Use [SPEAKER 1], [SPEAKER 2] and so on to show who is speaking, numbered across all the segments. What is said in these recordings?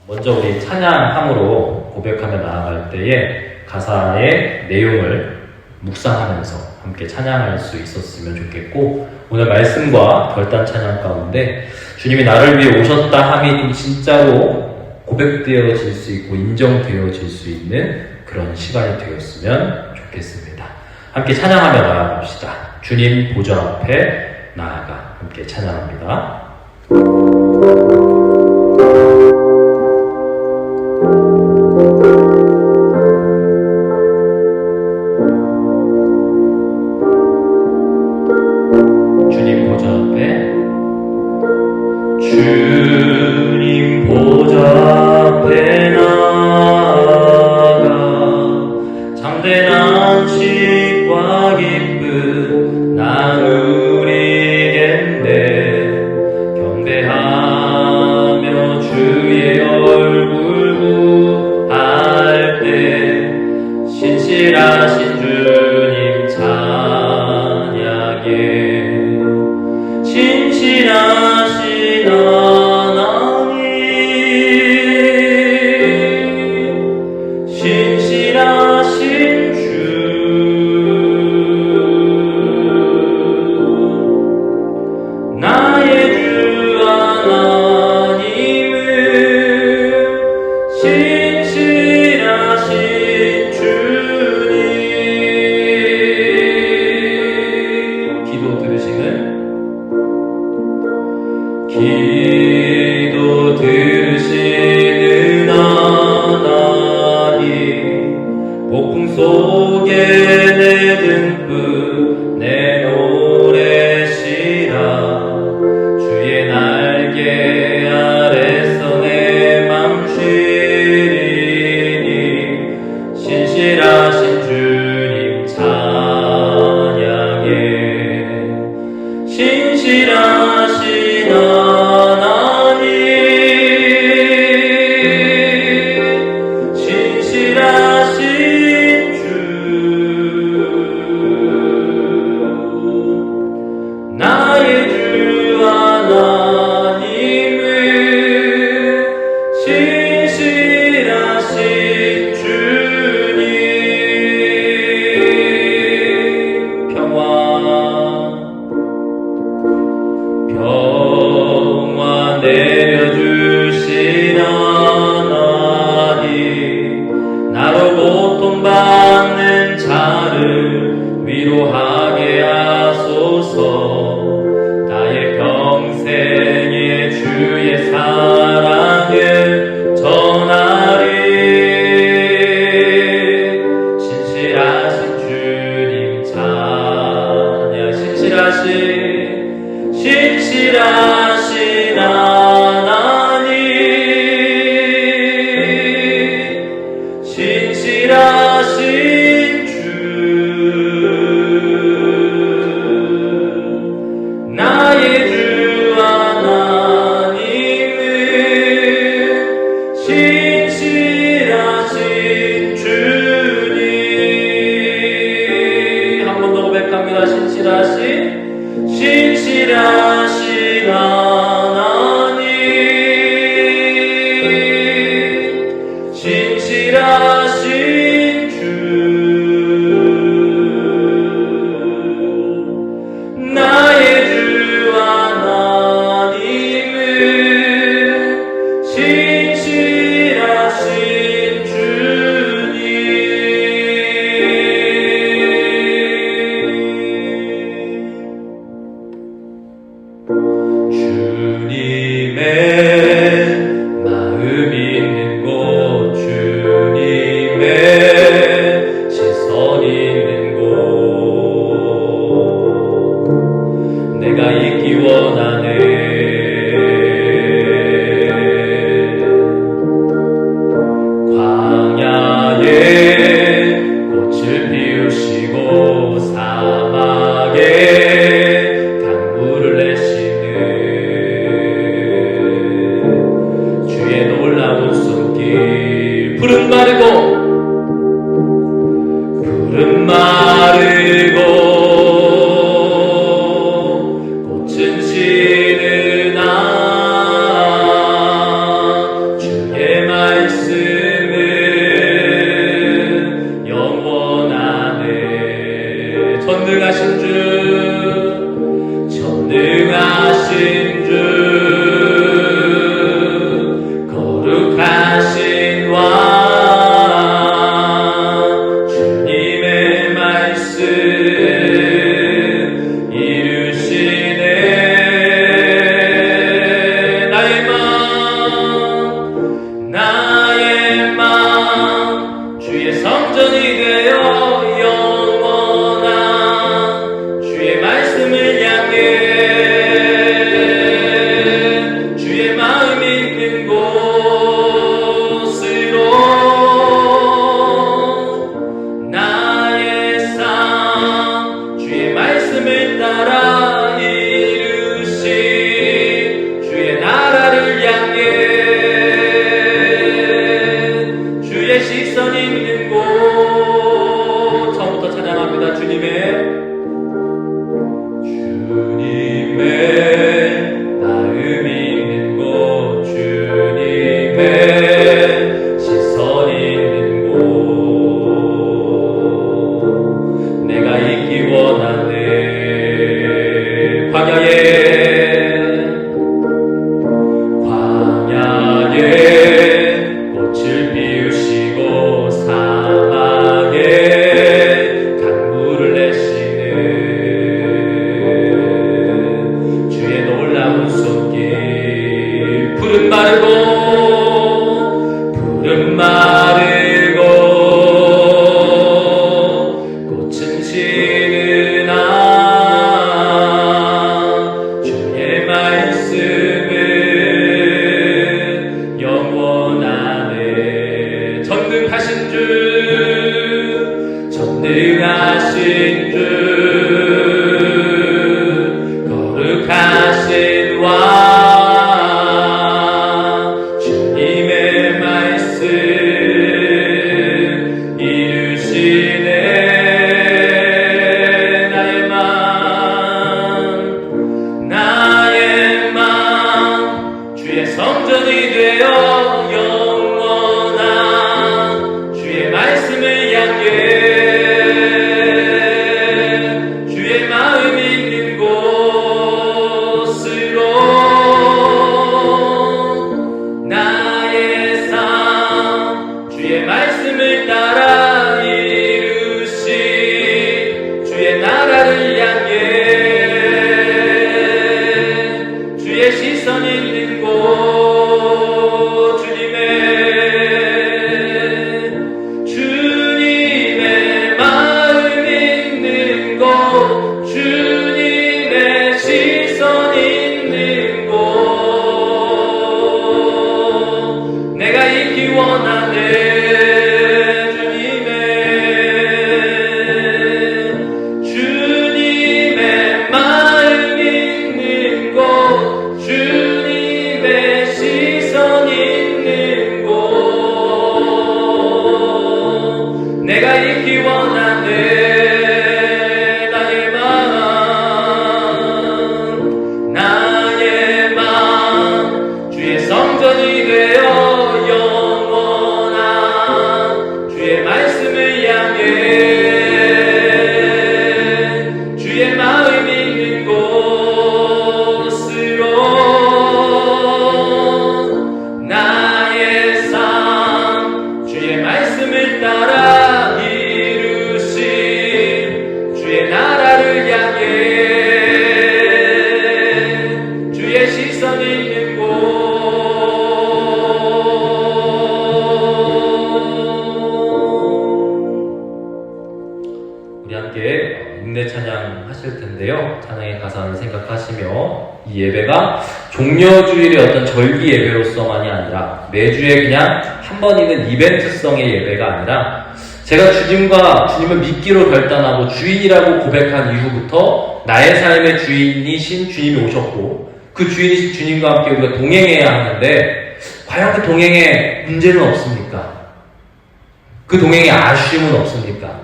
[SPEAKER 1] 먼저 우리 찬양함으로 고백하며 나아갈 때에 가사의 내용을 묵상하면서 함께 찬양할 수 있었으면 좋겠고, 오늘 말씀과 결단 찬양 가운데 주님이 나를 위해 오셨다 함이 좀 진짜로 고백되어질 수 있고 인정되어질 수 있는 그런 시간이 되었으면 좋겠습니다. 함께 찬양하며 나아갑시다. 주님 보좌 앞에 나아가 함께 찬양합니다. 주님 보좌 앞에, 주님 보좌 앞에 나아가 참된 안식과 기쁨 나누리겠네. 경배하며 주의 얼굴 구할 때 신실하신 주님 찬양해. 신실하신 하나님 푸른 마르고 푸른 마르고 꽃은 지느나 주의 말씀은 영원하네. 전능하신 주 전능하신 주 거룩하신 왕 주님의 말씀 이루시네. 나의 맘 주의 성전이 되어 영원한 주의 말씀을 향해 주의 마음 있는 곳으로 나의 삶 주의 말씀을 따라 이루신 주의 나라를 향해 주의 시선 있는 곳 주님의 마음 있는 곳 주님의 시선 있는 곳 내가 있기 원하네. 주님의 마음 있는 곳 주님의 시선 있는 곳 내가 있기 원하네. 나의 맘 주의 성전이 되어 영원한 주의 말씀을 향해 주의 마음 있는 곳으로 나의 삶 주의 말씀을 따라 이루신 주의 나라를 향해 주의 시선 있는 곳 우리 함께 인내 찬양 하실 텐데요. 찬양의 가사를 생각하시며 이 예배가 종려주일의 어떤 절기 예배로서만이 아니라 매주에 그냥 한 번 있는 이벤트성의 예배가 아니라 제가 주님을 믿기로 결단하고 주인이라고 고백한 이후부터 나의 삶의 주인이신 주님이 오셨고 그 주인이신 주님과 함께 우리가 동행해야 하는데 과연 그 동행에 문제는 없습니까? 그 동행에 아쉬움은 없습니까?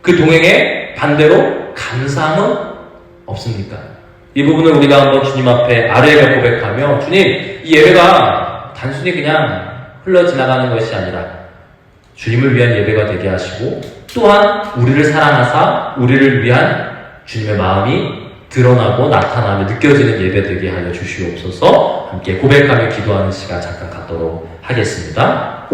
[SPEAKER 1] 그 동행에 반대로 감사함은 없습니까? 이 부분을 우리가 한번 주님 앞에 아뢰며 고백하며 주님, 이 예배가 단순히 그냥 흘러 지나가는 것이 아니라 주님을 위한 예배가 되게 하시고 또한 우리를 사랑하사 우리를 위한 주님의 마음이 드러나고 나타나며 느껴지는 예배 되게 하여 주시옵소서. 함께 고백하며 기도하는 시간 잠깐 갖도록 하겠습니다.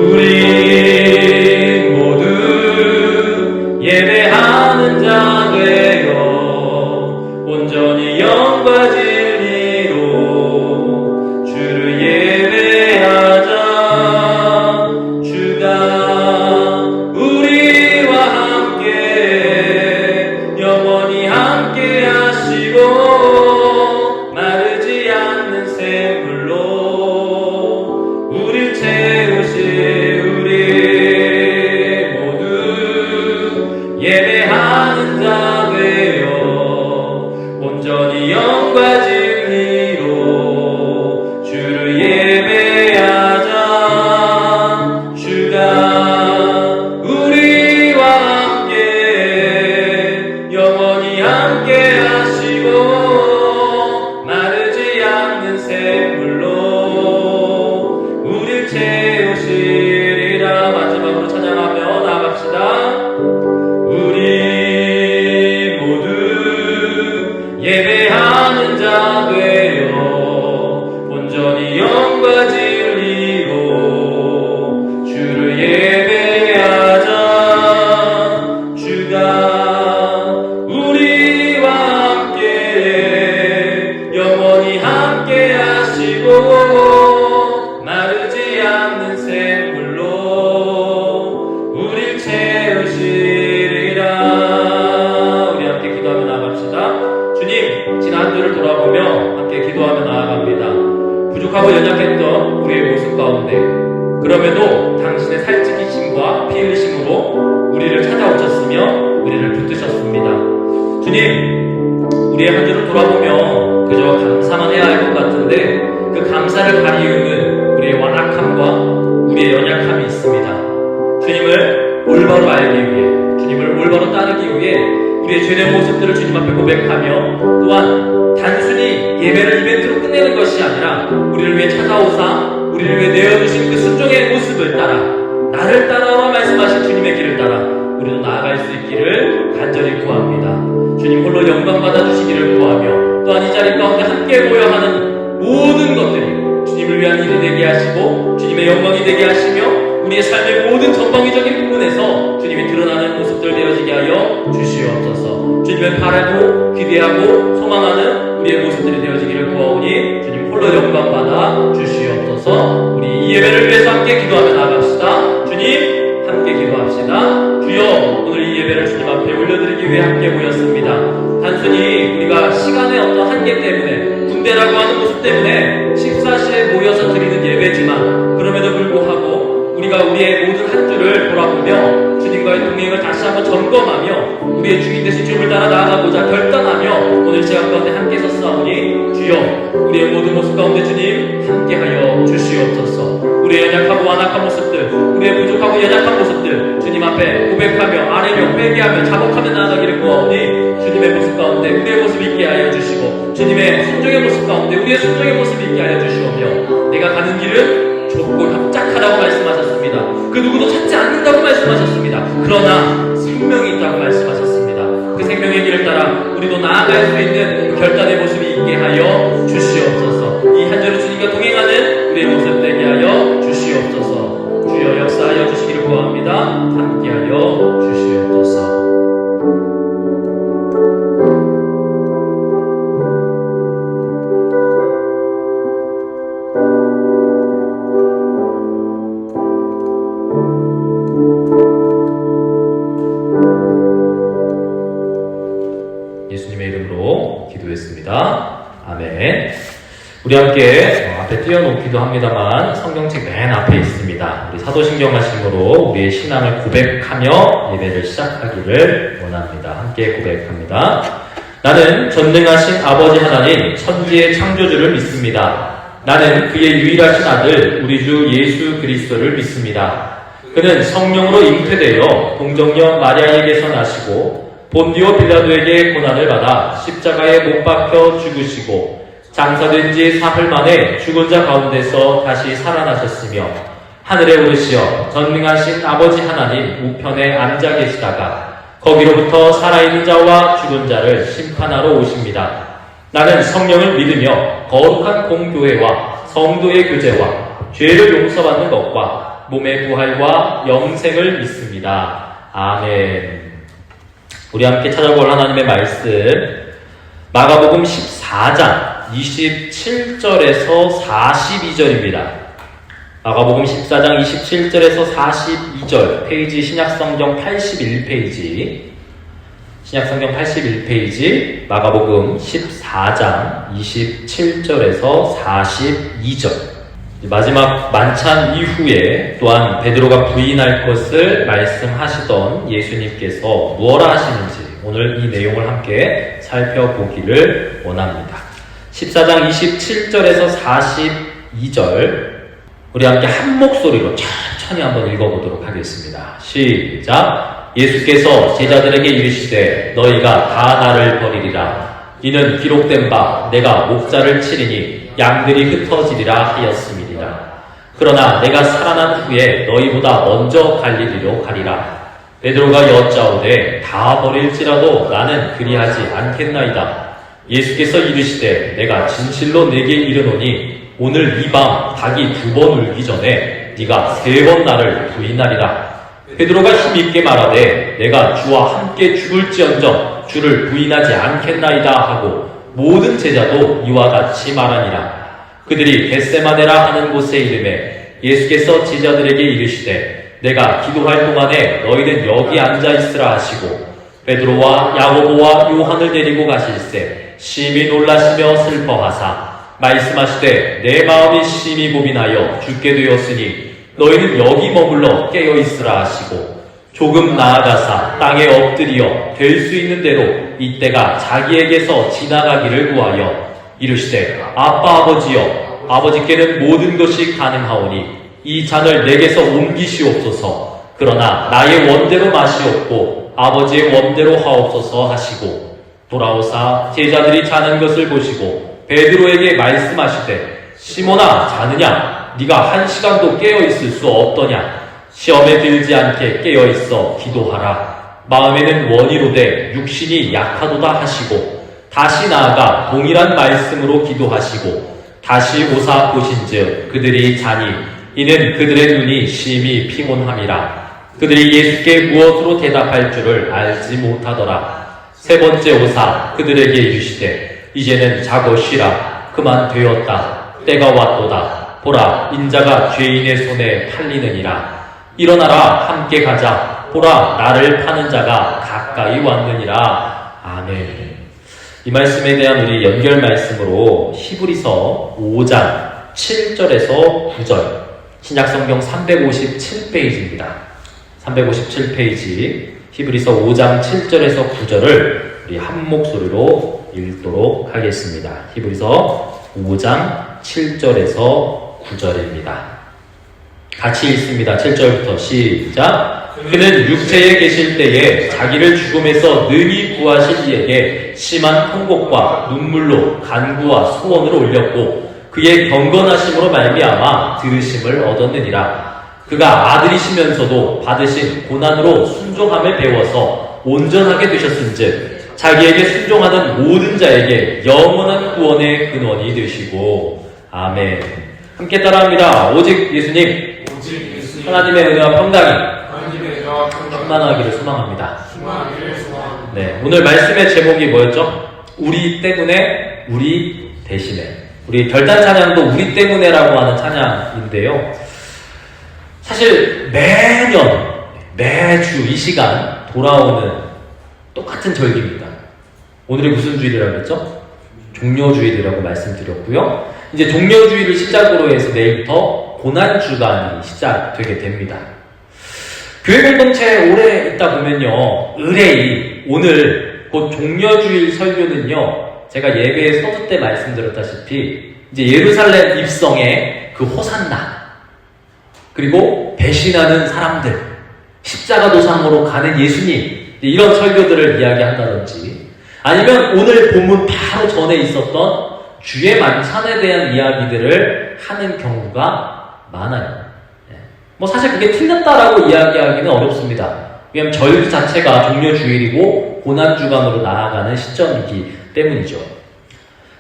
[SPEAKER 1] 우리 모두 예배하는 자 되어 온전히 영과 진리로 주를 예배하자. 주가 우리와 함께 영원히 함께 하시고 마르지 않는 샘물로 우릴 부족하고 연약했던 우리의 모습 가운데 그럼에도 당신의 살찌기심과 피 흘리심으로 우리를 찾아오셨으며 우리를 붙드셨습니다. 주님, 우리의 한 주를 돌아보며 그저 감사만 해야 할 것 같은데 그 감사를 가리우는 우리의 완악함과 우리의 연약함이 있습니다. 주님을 올바로 알기 위해, 주님을 올바로 따르기 위해 우리의 죄된 모습들을 주님 앞에 고백하며 또한 단순히 예배를 이벤트로 끝내는 것이 아니라 우리를 위해 찾아오사 우리를 위해 내어주신 그 순종의 모습을 따라 나를 따라오라 말씀하신 주님의 길을 따라 우리도 나아갈 수 있기를 간절히 구합니다. 주님 홀로 영광 받아주시기를 구하며 또한 이 자리 가운데 함께 모여 하는 모든 것들이 주님을 위한 일이 되게 하시고 주님의 영광이 되게 하시며 우리의 삶의 모든 전방위적인 부분에서 주님이 드러나는 모습들 되어지게 하여 주시옵소서. 주님을 바라고 기대하고 소망하는 우리의 모습들이 되어지기를 구하오니 주님 홀로 영광 받아 주시옵소서. 우리 이 예배를 위해서 함께 기도하며 나아갑시다. 주님 함께 기도합시다. 주여, 오늘 이 예배를 주님 앞에 올려드리기 위해 함께 모였습니다. 단순히 우리가 시간의 어떤 한계 때문에 군대라고 하는 모습 때문에 식사시에 모여서 드리는 예배지만 그럼에도 불구하고 우리가 우리의 모든 한 주를 돌아보며 주님과의 동행을 다시 한번 점검하며 우리의 주인 되신 주님을 따라 나아가고자 결단하며 오늘 시간 가운데 함께 섰사오니 주여, 우리의 모든 모습 가운데 주님 함께하여 주시옵소서. 우리의 연약하고 완악한 모습들, 우리의 부족하고 연약한 모습들 주님 앞에 고백하며 아뢰며 회개하며 자복하며 나아가기를 구하오니 주님의 모습 가운데 우리의 모습 있게 하여 주시고 주님의 순종의 모습 가운데 우리의 순종의 모습 있게 하여 주시오며 내가 가는 길은 좁고 협착하다고 말씀하셨습니다. 그 누구도 찾지 않는다고 말씀하셨습니다. 그러나 생명이 있다고 말씀하셨습니다. 그 생명의 길을 따라 우리도 나아갈 수 있는 그 결단의 모습이 있게 하여 주시옵소서. 이 한 주를 주님과 동행하는 우리의 모습 되게 하여 주시옵소서. 주여 역사하여 주시기를 구합니다. 함께하여 주시옵소서. 예수님의 이름으로 기도했습니다. 아멘. 우리 함께 앞에 띄워놓기도 합니다만 성경책 맨 앞에 있습니다. 우리 사도신경 말씀으로 우리의 신앙을 고백하며 예배를 시작하기를 원합니다. 함께 고백합니다. 나는 전능하신 아버지 하나님 천지의 창조주를 믿습니다. 나는 그의 유일하신 아들 우리 주 예수 그리스도를 믿습니다. 그는 성령으로 잉태되어 동정녀 마리아에게서 나시고 본디오 빌라도에게 고난을 받아 십자가에 못 박혀 죽으시고 장사된 지 사흘 만에 죽은 자 가운데서 다시 살아나셨으며 하늘에 오르시어 전능하신 아버지 하나님 우편에 앉아 계시다가 거기로부터 살아있는 자와 죽은 자를 심판하러 오십니다. 나는 성령을 믿으며 거룩한 공교회와 성도의 교제와 죄를 용서받는 것과 몸의 부활과 영생을 믿습니다. 아멘. 우리 함께 찾아볼 하나님의 말씀 마가복음 14장 27절에서 42절입니다. 마가복음 14장 27절에서 42절 페이지 신약성경 81페이지 신약성경 81페이지 마가복음 14장 27절에서 42절 마지막 만찬 이후에 또한 베드로가 부인할 것을 말씀하시던 예수님께서 무엇라 하시는지 오늘 이 내용을 함께 살펴보기를 원합니다. 14장 27절에서 42절 우리 함께 한 목소리로 천천히 한번 읽어보도록 하겠습니다. 시작. 예수께서 제자들에게 이르시되 너희가 다 나를 버리리라. 이는 기록된 바 내가 목자를 치리니 양들이 흩어지리라 하였음이니라. 그러나 내가 살아난 후에 너희보다 먼저 갈릴리로 가리라. 베드로가 여짜오되 다 버릴지라도 나는 그리하지 않겠나이다. 예수께서 이르시되 내가 진실로 내게 이르노니 오늘 이 밤 닭이 2번 울기 전에 네가 3번 나를 부인하리라. 베드로가 힘있게 말하되 내가 주와 함께 죽을지언정 주를 부인하지 않겠나이다 하고 모든 제자도 이와 같이 말하니라. 그들이 겟세마네라 하는 곳에 이르매 예수께서 제자들에게 이르시되 내가 기도할 동안에 너희는 여기 앉아 있으라 하시고 베드로와 야고보와 요한을 데리고 가실새 심히 놀라시며 슬퍼하사 말씀하시되 내 마음이 심히 고민하여 죽게 되었으니 너희는 여기 머물러 깨어있으라 하시고 조금 나아가사 땅에 엎드려 될 수 있는 대로 이때가 자기에게서 지나가기를 구하여 이르시되 아빠 아버지여 아버지께는 모든 것이 가능하오니 이 잔을 내게서 옮기시옵소서. 그러나 나의 원대로 마시옵고 아버지의 원대로 하옵소서 하시고 돌아오사 제자들이 자는 것을 보시고 베드로에게 말씀하시되 시몬아 자느냐? 네가 1시간도 깨어있을 수 없더냐? 시험에 들지 않게 깨어있어 기도하라. 마음에는 원이로되 육신이 약하도다 하시고 다시 나아가 동일한 말씀으로 기도하시고 다시 오사 보신즉 그들이 자니 이는 그들의 눈이 심히 피곤함이라. 그들이 예수께 무엇으로 대답할 줄을 알지 못하더라. 세 번째 오사 그들에게 이르시되 이제는 자고 쉬라. 그만 되었다. 때가 왔도다. 보라 인자가 죄인의 손에 팔리느니라. 일어나라 함께 가자. 보라 나를 파는 자가 가까이 왔느니라. 아멘. 이 말씀에 대한 우리 연결 말씀으로 히브리서 5장 7절에서 9절 신약성경 357페이지입니다. 357페이지 히브리서 5장 7절에서 9절을 우리 한 목소리로 읽도록 하겠습니다. 히브리서 5장 7절에서 9절입니다. 같이 읽습니다. 7절부터 시작. 그는 육체에 계실 때에 자기를 죽음에서 능히 구하실 이에게 심한 통곡과 눈물로 간구와 소원을 올렸고 그의 경건하심으로 말미암아 들으심을 얻었느니라. 그가 아들이시면서도 받으신 고난으로 순종함을 배워서 온전하게 되셨은즉 자기에게 순종하는 모든 자에게 영원한 구원의 근원이 되시고 아멘. 함께 따라합니다. 오직 예수님 하나님의 은혜와 평강이 충만하기를 소망합니다. 네, 오늘 말씀의 제목이 뭐였죠? 우리 때문에 우리 대신에. 우리 결단 찬양도 우리 때문에라고 하는 찬양인데요. 사실 매년 매주 이 시간 돌아오는 똑같은 절기입니다. 오늘이 무슨 주일이라고 했죠? 종려주일이라고 말씀드렸고요. 이제 종려주일을 시작으로 해서 내일부터 고난주간이 시작되게 됩니다. 교회 공동체 오래 있다 보면요, 의뢰이 오늘 곧 종려주일 설교는요, 제가 예배의 서두 때 말씀드렸다시피 이제 예루살렘 입성의 그 호산나, 그리고 배신하는 사람들, 십자가 도상으로 가는 예수님, 이런 설교들을 이야기한다든지, 아니면 오늘 본문 바로 전에 있었던 주의 만찬에 대한 이야기들을 하는 경우가 많아요. 뭐 사실 그게 틀렸다라고 이야기하기는 어렵습니다. 왜냐하면 절기 자체가 종려주일이고 고난주간으로 나아가는 시점이기 때문이죠.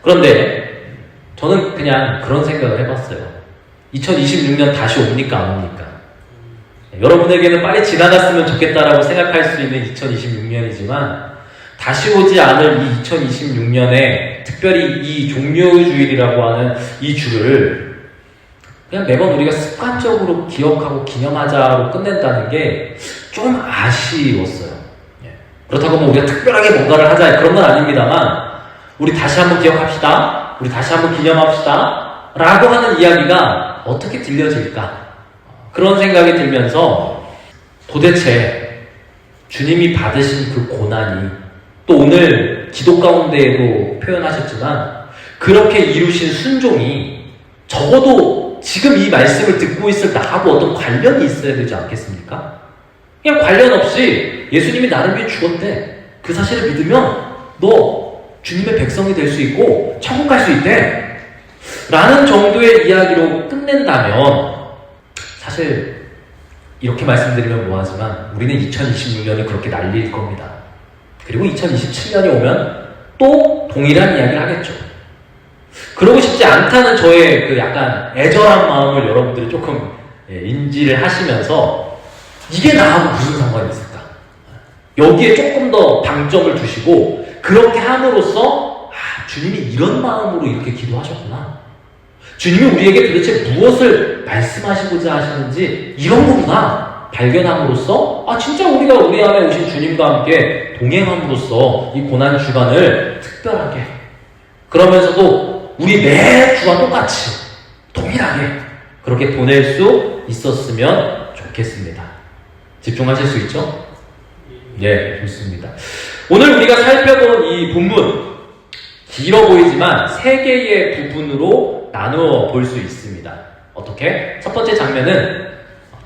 [SPEAKER 1] 그런데 저는 그냥 그런 생각을 해봤어요. 2026년 다시 옵니까 안 옵니까? 여러분에게는 빨리 지나갔으면 좋겠다라고 생각할 수 있는 2026년이지만 다시 오지 않을 이 2026년에 특별히 이 종려주일이라고 하는 이 주를 그냥 매번 우리가 습관적으로 기억하고 기념하자로 끝낸다는 게 좀 아쉬웠어요. 그렇다고 뭐 우리가 특별하게 뭔가를 하자 그런 건 아닙니다만 우리 다시 한번 기억합시다. 우리 다시 한번 기념합시다. 라고 하는 이야기가 어떻게 들려질까? 그런 생각이 들면서 도대체 주님이 받으신 그 고난이 또 오늘 기도 가운데에도 표현하셨지만 그렇게 이루신 순종이 적어도 지금 이 말씀을 듣고 있을 나하고 어떤 관련이 있어야 되지 않겠습니까? 그냥 관련 없이 예수님이 나를 위해 죽었대. 그 사실을 믿으면 너 주님의 백성이 될 수 있고 천국 갈 수 있대. 라는 정도의 이야기로 끝낸다면 사실 이렇게 말씀드리면 뭐하지만 우리는 2026년을 그렇게 날릴 겁니다. 그리고 2027년이 오면 또 동일한 이야기를 하겠죠. 그러고 싶지 않다는 저의 그 약간 애절한 마음을 여러분들이 조금 인지를 하시면서 이게 나하고 무슨 상관이 있을까? 여기에 조금 더 방점을 두시고 그렇게 함으로써 주님이 이런 마음으로 이렇게 기도하셨구나. 주님이 우리에게 도대체 무엇을 말씀하시고자 하시는지 이런 거구나 발견함으로써 진짜 우리가 우리 안에 오신 주님과 함께 동행함으로써 이 고난 주간을 특별하게 그러면서도 우리 매주와 똑같이 동일하게 그렇게 보낼 수 있었으면 좋겠습니다. 집중하실 수 있죠? 예, 좋습니다. 오늘 우리가 살펴본 이 본문 길어 보이지만 세 개의 부분으로 나누어 볼 수 있습니다. 어떻게? 첫 번째 장면은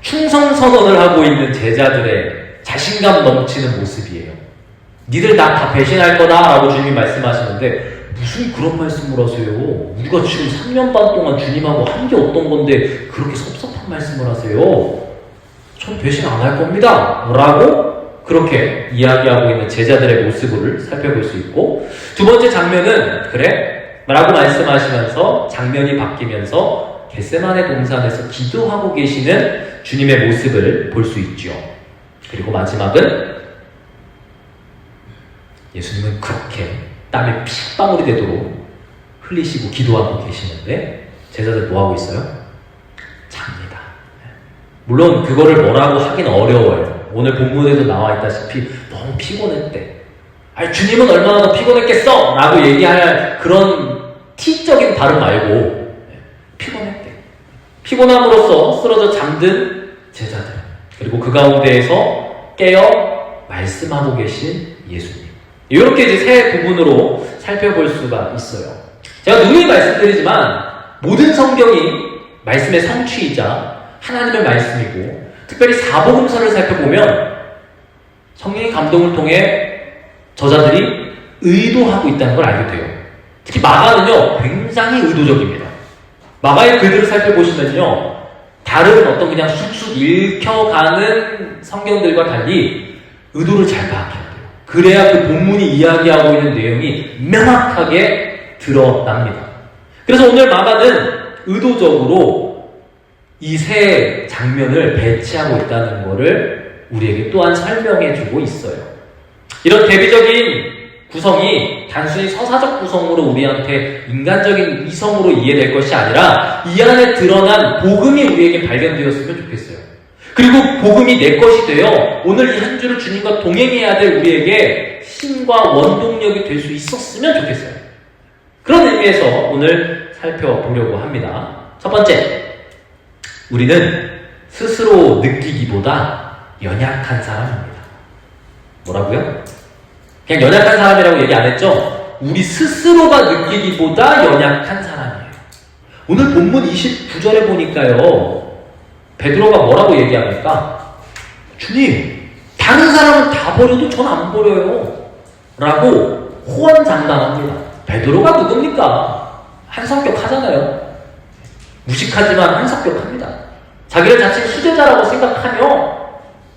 [SPEAKER 1] 충성선언을 하고 있는 제자들의 자신감 넘치는 모습이에요. 니들 나 다 배신할 거다 라고 주님이 말씀하시는데 무슨 그런 말씀을 하세요? 우리가 지금 3년 반 동안 주님하고 한 게 어떤 건데 그렇게 섭섭한 말씀을 하세요? 전 배신 안 할 겁니다 라고 그렇게 이야기하고 있는 제자들의 모습을 살펴볼 수 있고, 두 번째 장면은 그래? 라고 말씀하시면서 장면이 바뀌면서 겟세마네 동산에서 기도하고 계시는 주님의 모습을 볼 수 있죠. 그리고 마지막은 예수님은 그렇게 땀에 핏방울이 되도록 흘리시고 기도하고 계시는데 제자들 뭐하고 있어요? 잡니다. 물론 그거를 뭐라고 하긴 어려워요. 오늘 본문에도 나와 있다시피 너무 피곤했대. 아니 주님은 얼마나 더 피곤했겠어? 라고 얘기할 그런 티적인 발음 말고 피곤했대. 피곤함으로써 쓰러져 잠든 제자들, 그리고 그 가운데에서 깨어 말씀하고 계신 예수님, 이렇게 이제 세 부분으로 살펴볼 수가 있어요. 제가 누누이 말씀드리지만 모든 성경이 말씀의 성취이자 하나님의 말씀이고, 특별히 사복음서를 살펴보면 성령의 감동을 통해 저자들이 의도하고 있다는 걸 알게 돼요. 특히 마가는요 굉장히 의도적입니다. 마가의 글들을 살펴보시면요 다른 어떤 그냥 쑥쑥 읽혀가는 성경들과 달리 의도를 잘 파악해야 돼요. 그래야 그 본문이 이야기하고 있는 내용이 명확하게 드러납니다. 그래서 오늘 마가는 의도적으로 이 세 장면을 배치하고 있다는 것을 우리에게 또한 설명해주고 있어요. 이런 대비적인 구성이 단순히 서사적 구성으로 우리한테 인간적인 이성으로 이해될 것이 아니라 이 안에 드러난 복음이 우리에게 발견되었으면 좋겠어요. 그리고 복음이 내 것이 되어 오늘 이 한 주를 주님과 동행해야 될 우리에게 힘과 원동력이 될 수 있었으면 좋겠어요. 그런 의미에서 오늘 살펴보려고 합니다. 첫 번째, 우리는 스스로 느끼기보다 연약한 사람입니다. 뭐라고요? 그냥 연약한 사람이라고 얘기 안 했죠? 우리 스스로가 느끼기보다 연약한 사람이에요. 오늘 본문 29절에 보니까요 베드로가 뭐라고 얘기합니까? 주님, 다른 사람은 다 버려도 전 안 버려요 라고 호언장담합니다. 베드로가 누굽니까? 한성격 하잖아요. 무식하지만 한성격합니다. 자기를 자칭 수제자라고 생각하며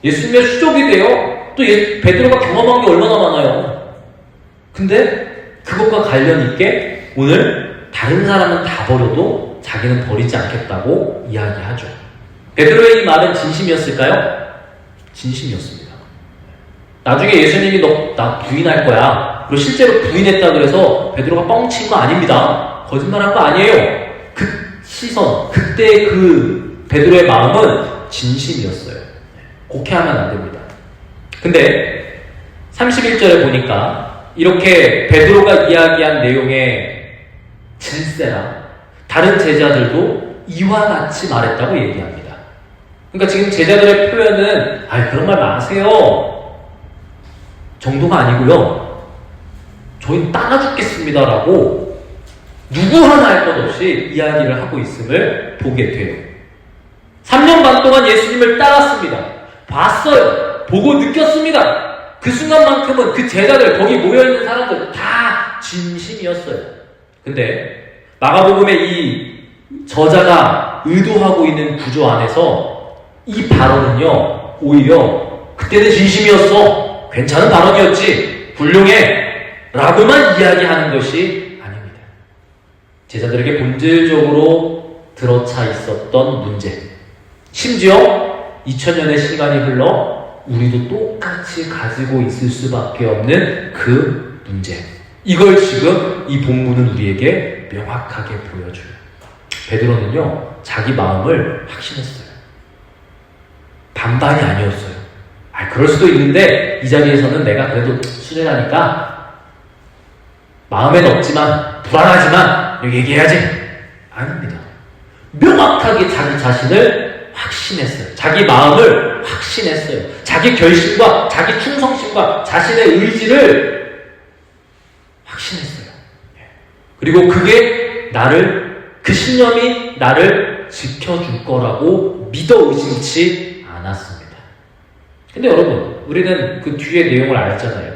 [SPEAKER 1] 예수님의 수족이 되어 또 베드로가 경험한 게 얼마나 많아요. 근데 그것과 관련 있게 오늘 다른 사람은 다 버려도 자기는 버리지 않겠다고 이야기하죠. 베드로의 이 말은 진심이었을까요? 진심이었습니다. 나중에 예수님이 너 나 부인할 거야. 그리고 실제로 부인했다 그래서 베드로가 뻥친 거 아닙니다. 거짓말한 거 아니에요. 그 시선, 그때 그 베드로의 마음은 진심이었어요. 곡해하면 안 됩니다. 근데 31절에 보니까 이렇게 베드로가 이야기한 내용의 진세라 다른 제자들도 이와 같이 말했다고 얘기합니다. 그러니까 지금 제자들의 표현은 그런 말 마세요 정도가 아니고요, 저희는 따라 죽겠습니다 라고 누구 하나 할 것 없이 이야기를 하고 있음을 보게 돼요. 3년 반 동안 예수님을 따랐습니다. 봤어요. 보고 느꼈습니다. 그 순간만큼은 그 제자들, 거기 모여있는 사람들 다 진심이었어요. 근데 마가복음의 이 저자가 의도하고 있는 구조 안에서 이 발언은요 오히려 그때는 진심이었어, 괜찮은 발언이었지, 훌륭해 라고만 이야기하는 것이 아닙니다. 제자들에게 본질적으로 들어차 있었던 문제, 심지어 2000년의 시간이 흘러 우리도 똑같이 가지고 있을 수밖에 없는 그 문제, 이걸 지금 이 본문은 우리에게 명확하게 보여줘요. 베드로는요 자기 마음을 확신했어요. 반반이 아니었어요. 그럴 수도 있는데 이 자리에서는 내가 그래도 수제라니까 마음엔 없지만 불안하지만 이렇게 얘기해야지. 아닙니다. 명확하게 자기 자신을 확신했어요. 자기 마음을 확신했어요. 자기 결심과 자기 충성심과 자신의 의지를 확신했어요. 그리고 그 신념이 나를 지켜줄 거라고 믿어 의심치 않았습니다. 근데 여러분, 우리는 그 뒤에 내용을 알잖아요.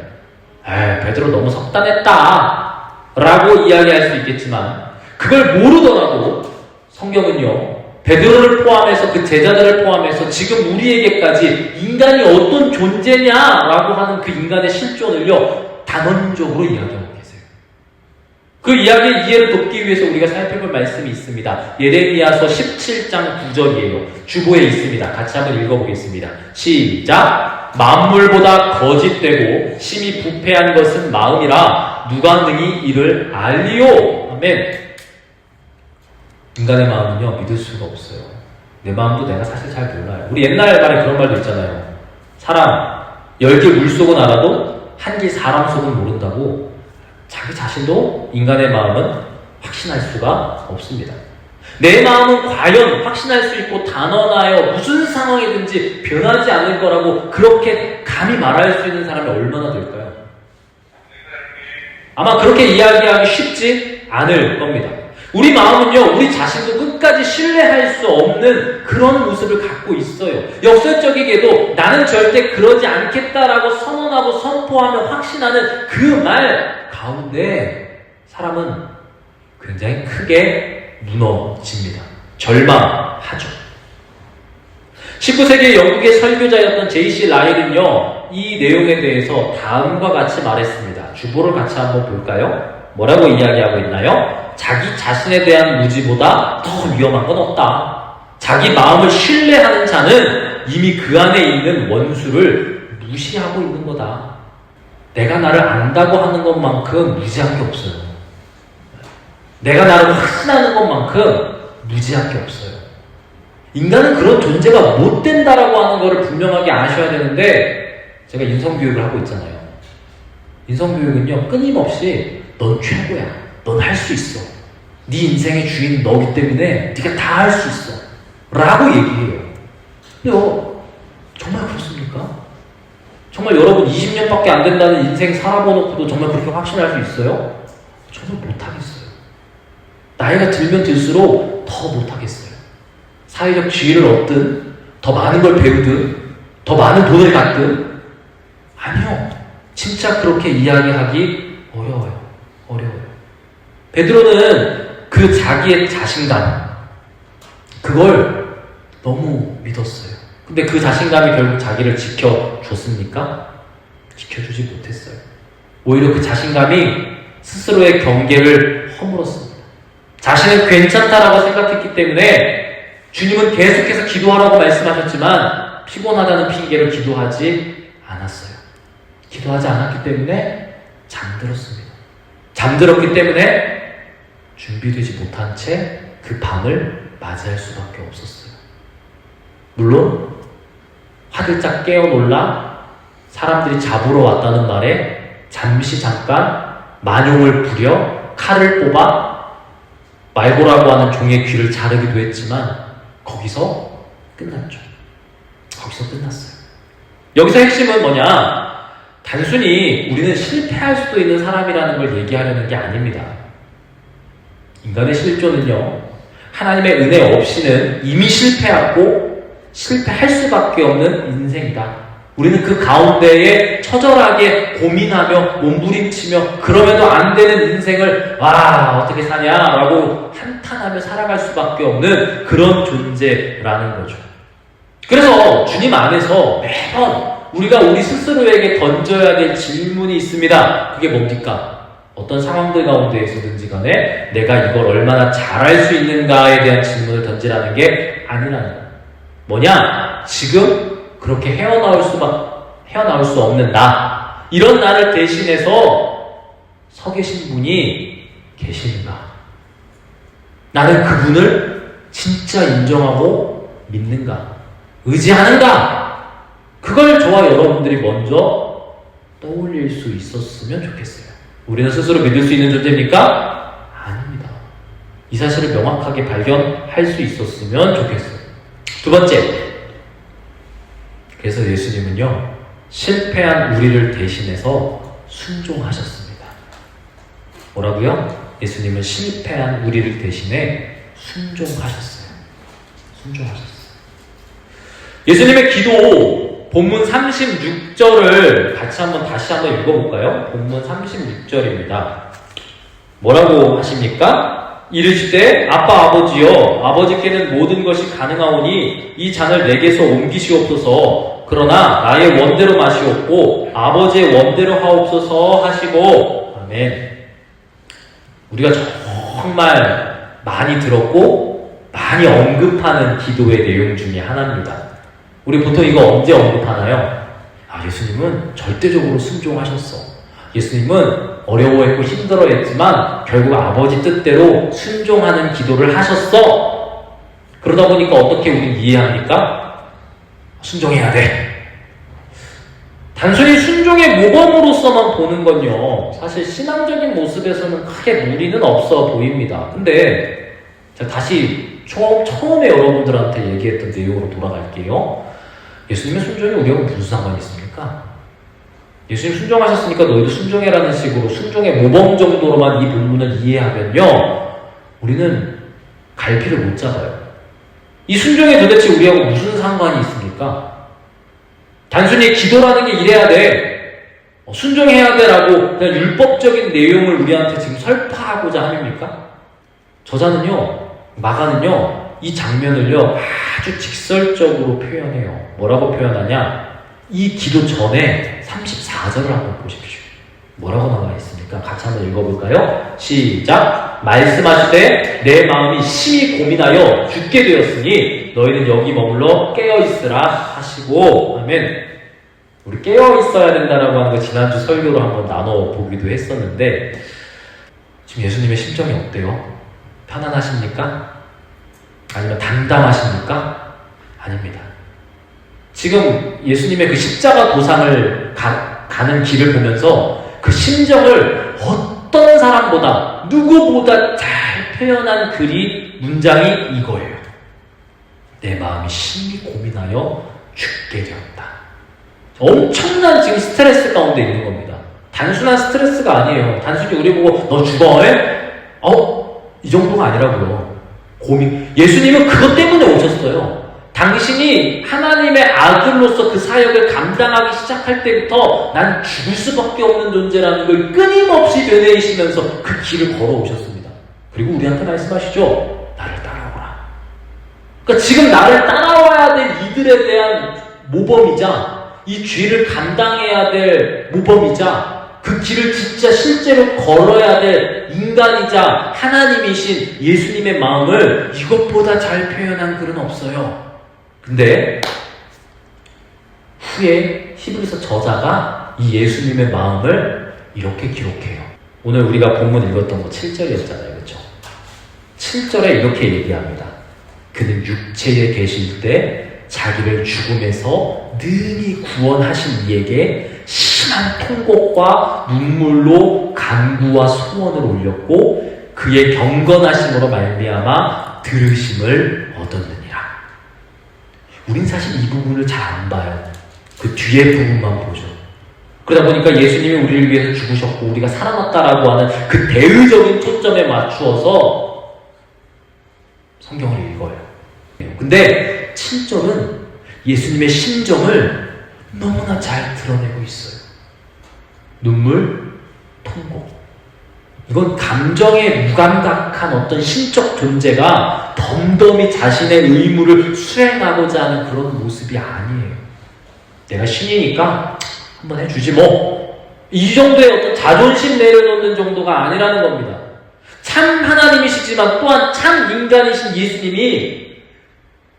[SPEAKER 1] 베드로 너무 석단했다 라고 이야기할 수 있겠지만, 그걸 모르더라도 성경은요, 베드로를 포함해서 그 제자들을 포함해서 지금 우리에게까지 인간이 어떤 존재냐라고 하는 그 인간의 실존을요, 단언적으로 이야기하고 계세요. 그 이야기의 이해를 돕기 위해서 우리가 살펴볼 말씀이 있습니다. 예레미야서 17장 9절이에요. 주보에 있습니다. 같이 한번 읽어보겠습니다. 시작! 만물보다 거짓되고 심히 부패한 것은 마음이라 누가 능히 이를 알리요? 아멘. 인간의 마음은요, 믿을 수가 없어요. 내 마음도 내가 사실 잘 몰라요. 우리 옛날 말에 그런 말도 있잖아요. 사람 10개 물속은 알아도 1개 사람 속은 모른다고. 자기 자신도 인간의 마음은 확신할 수가 없습니다. 내 마음은 과연 확신할 수 있고 단언하여 무슨 상황이든지 변하지 않을 거라고 그렇게 감히 말할 수 있는 사람이 얼마나 될까요? 아마 그렇게 이야기하기 쉽지 않을 겁니다. 우리 마음은요, 우리 자신도 끝까지 신뢰할 수 없는 그런 모습을 갖고 있어요. 역설적이게도 나는 절대 그러지 않겠다라고 선언하고 선포하며 확신하는 그 말 가운데 사람은 굉장히 크게 무너집니다. 절망하죠. 19세기 영국의 설교자였던 J.C. 라일은요, 이 내용에 대해서 다음과 같이 말했습니다. 주보를 같이 한번 볼까요? 뭐라고 이야기하고 있나요? 자기 자신에 대한 무지보다 더 위험한 건 없다. 자기 마음을 신뢰하는 자는 이미 그 안에 있는 원수를 무시하고 있는 거다. 내가 나를 안다고 하는 것만큼 무지한 게 없어요. 내가 나를 확신하는 것만큼 무지한 게 없어요. 인간은 그런 존재가 못 된다라고 하는 것을 분명하게 아셔야 되는데, 제가 인성교육을 하고 있잖아요. 인성교육은요, 끊임없이 넌 최고야. 넌 할 수 있어. 네 인생의 주인 너기 때문에 네가 다 할 수 있어. 라고 얘기해요. 근데 정말 그렇습니까? 정말 여러분 20년밖에 안 된다는 인생 살아보놓고도 정말 그렇게 확신할 수 있어요? 저는 못하겠어요. 나이가 들면 들수록 더 못하겠어요. 사회적 지위를 얻든, 더 많은 걸 배우든, 더 많은 돈을 갖든, 아니요. 진짜 그렇게 이야기하기 어려워요. 베드로는 그 자기의 자신감, 그걸 너무 믿었어요. 근데 그 자신감이 결국 자기를 지켜줬습니까? 지켜주지 못했어요. 오히려 그 자신감이 스스로의 경계를 허물었습니다. 자신은 괜찮다라고 생각했기 때문에 주님은 계속해서 기도하라고 말씀하셨지만 피곤하다는 핑계로 기도하지 않았어요. 기도하지 않았기 때문에 잠들었습니다. 잠들었기 때문에 준비되지 못한 채 그 밤을 맞이할 수밖에 없었어요. 물론 화들짝 깨어 놀라 사람들이 잡으러 왔다는 말에 잠깐 만용을 부려 칼을 뽑아 말고라고 하는 종의 귀를 자르기도 했지만 거기서 끝났죠. 거기서 끝났어요. 여기서 핵심은 뭐냐? 단순히 우리는 실패할 수도 있는 사람이라는 걸 얘기하려는 게 아닙니다. 인간의 실존은요, 하나님의 은혜 없이는 이미 실패하고 실패할 수밖에 없는 인생이다. 우리는 그 가운데에 처절하게 고민하며 몸부림치며 그럼에도 안 되는 인생을 어떻게 사냐라고 한탄하며 살아갈 수밖에 없는 그런 존재라는 거죠. 그래서 주님 안에서 매번 우리가 우리 스스로에게 던져야 될 질문이 있습니다. 그게 뭡니까? 어떤 상황들 가운데에서든지 간에 내가 이걸 얼마나 잘할 수 있는가에 대한 질문을 던지라는 게 아니라는 거예요. 뭐냐? 지금 그렇게 헤어나올 수 없는 나, 이런 나를 대신해서 서 계신 분이 계신가? 나는 그분을 진짜 인정하고 믿는가? 의지하는가? 그걸 저와 여러분들이 먼저 떠올릴 수 있었으면 좋겠어요. 우리는 스스로 믿을 수 있는 존재입니까? 아닙니다. 이 사실을 명확하게 발견할 수 있었으면 좋겠어요. 두 번째, 그래서 예수님은요, 실패한 우리를 대신해서 순종하셨습니다. 뭐라고요? 예수님은 실패한 우리를 대신해 순종하셨어요. 순종하셨어요. 예수님의 기도 본문 36절을 다시 한번 읽어볼까요? 본문 36절입니다. 뭐라고 하십니까? 이르시되 아빠 아버지여 아버지께는 모든 것이 가능하오니 이 잔을 내게서 옮기시옵소서. 그러나 나의 원대로 마시옵고 아버지의 원대로 하옵소서 하시고. 아멘. 우리가 정말 많이 들었고 많이 언급하는 기도의 내용 중에 하나입니다. 우리 보통 이거 언제 언급하나요? 예수님은 절대적으로 순종하셨어. 예수님은 어려워했고 힘들어했지만 결국 아버지 뜻대로 순종하는 기도를 하셨어. 그러다 보니까 어떻게 우리는 이해합니까? 순종해야 돼. 단순히 순종의 모범으로서만 보는 건요, 사실 신앙적인 모습에서는 크게 무리는 없어 보입니다. 근데 제가 다시 처음에 여러분들한테 얘기했던 내용으로 돌아갈게요. 예수님의 순종이 우리하고 무슨 상관이 있습니까? 예수님 순종하셨으니까 너희도 순종해라는 식으로 순종의 모범 정도로만 이 본문을 이해하면요, 우리는 갈피를 못 잡아요. 이 순종에 도대체 우리하고 무슨 상관이 있습니까? 단순히 기도라는 게 이래야 돼, 순종해야 돼라고 그냥 율법적인 내용을 우리한테 지금 설파하고자 함입니까? 저자는요, 마가는요, 이 장면을요 아주 직설적으로 표현해요. 뭐라고 표현하냐? 이 기도 전에 34절을 한번 보십시오. 뭐라고 나와 있습니까? 같이 한번 읽어볼까요? 시작! 말씀하시되 내 마음이 심히 고민하여 죽게 되었으니 너희는 여기 머물러 깨어있으라 하시고. 아멘. 우리 깨어있어야 된다라고 하는 거 지난주 설교로 한번 나눠보기도 했었는데, 지금 예수님의 심정이 어때요? 편안하십니까? 아니면 담담하십니까? 아닙니다. 지금 예수님의 그 십자가 도상을 가는 길을 보면서 그 심정을 어떤 사람보다, 누구보다 잘 표현한 문장이 이거예요. 내 마음이 심히 고민하여 죽게 되었다. 엄청난 지금 스트레스 가운데 있는 겁니다. 단순한 스트레스가 아니에요. 단순히 우리 보고 너 죽어? 이 정도가 아니라고요. 예수님은 그것 때문에 오셨어요. 당신이 하나님의 아들로서 그 사역을 감당하기 시작할 때부터 난 죽을 수밖에 없는 존재라는 걸 끊임없이 되뇌이시면서 그 길을 걸어오셨습니다. 그리고 우리한테 말씀하시죠. 나를 따라오라. 그러니까 지금 나를 따라와야 될 이들에 대한 모범이자, 이 죄를 감당해야 될 모범이자, 그 길을 진짜 실제로 걸어야 될 인간이자 하나님이신 예수님의 마음을 이것보다 잘 표현한 글은 없어요. 근데 후에 히브리서 저자가 이 예수님의 마음을 이렇게 기록해요. 오늘 우리가 본문 읽었던 거 7절이었잖아요. 그렇죠? 7절에 이렇게 얘기합니다. 그는 육체에 계실 때 자기를 죽음에서 능히 구원하신 이에게 심한 통곡과 눈물로 간구와 소원을 올렸고 그의 경건하심으로 말미암아 들으심을 얻었느니라. 우린 사실 이 부분을 잘 안 봐요. 그 뒤에 부분만 보죠. 그러다 보니까 예수님이 우리를 위해서 죽으셨고 우리가 살아났다라고 하는 그 대의적인 초점에 맞추어서 성경을 읽어요. 근데 7절은 예수님의 심정을 너무나 잘 드러내고 있어요. 눈물, 통곡. 이건 감정에 무감각한 어떤 신적 존재가 덤덤히 자신의 의무를 수행하고자 하는 그런 모습이 아니에요. 내가 신이니까 한번 해주지 뭐. 이 정도의 어떤 자존심 내려놓는 정도가 아니라는 겁니다. 참 하나님이시지만 또한 참 인간이신 예수님이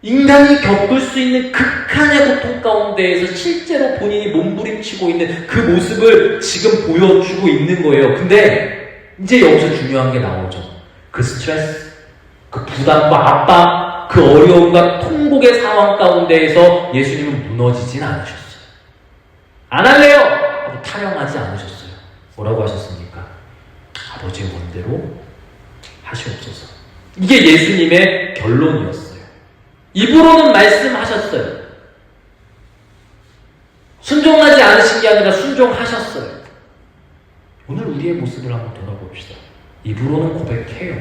[SPEAKER 1] 인간이 겪을 수 있는 극한의 고통 가운데에서 실제로 본인이 몸부림치고 있는 그 모습을 지금 보여주고 있는 거예요. 근데 이제 여기서 중요한 게 나오죠. 그 스트레스, 그 부담과 압박, 그 어려움과 통곡의 상황 가운데에서 예수님은 무너지진 않으셨어요. 안 할래요! 하고 타령하지 않으셨어요. 뭐라고 하셨습니까? 아버지의 원대로 하시옵소서. 이게 예수님의 결론이었어요. 입으로는 말씀하셨어요. 순종하지 않으신 게 아니라 순종하셨어요. 오늘 우리의 모습을 한번 돌아봅시다. 입으로는 고백해요.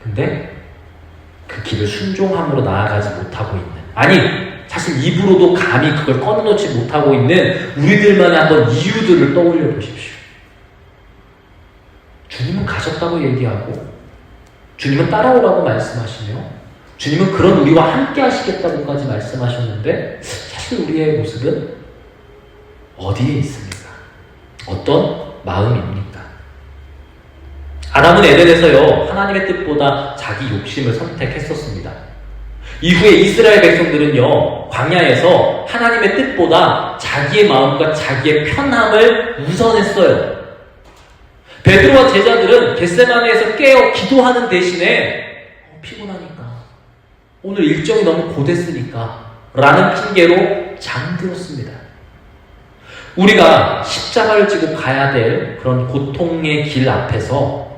[SPEAKER 1] 근데 그 길을 순종함으로 나아가지 못하고 있는, 아니 사실 입으로도 감히 그걸 꺼내놓지 못하고 있는 우리들만의 한번 이유들을 떠올려 보십시오. 주님은 가셨다고 얘기하고, 주님은 따라오라고 말씀하시며, 주님은 그런 우리와 함께 하시겠다고까지 말씀하셨는데, 사실 우리의 모습은 어디에 있습니까? 어떤 마음입니까? 아담은 에덴에서요, 하나님의 뜻보다 자기 욕심을 선택했었습니다. 이후에 이스라엘 백성들은요, 광야에서 하나님의 뜻보다 자기의 마음과 자기의 편함을 우선했어요. 베드로와 제자들은 겟세마네에서 깨어 기도하는 대신에 피곤하니까, 오늘 일정이 너무 고됐으니까 라는 핑계로 잠들었습니다. 우리가 십자가를 지고 가야 될 그런 고통의 길 앞에서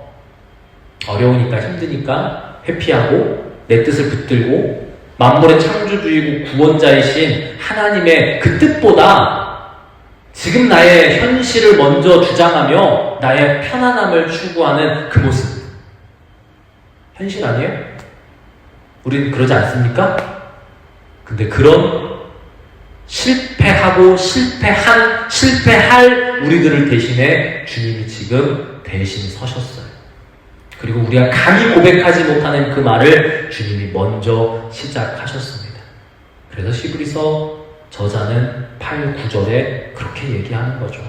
[SPEAKER 1] 어려우니까 힘드니까 회피하고 내 뜻을 붙들고 만물의 창조주이고 구원자이신 하나님의 그 뜻보다 지금 나의 현실을 먼저 주장하며 나의 편안함을 추구하는 그 모습, 현실 아니에요? 우린 그러지 않습니까? 근데 그런 실패하고 실패할 우리들을 대신해 주님이 지금 대신 서셨어요. 그리고 우리가 감히 고백하지 못하는 그 말을 주님이 먼저 시작하셨습니다. 그래서 히브리서 저자는 8, 9절에 그렇게 얘기하는 거죠.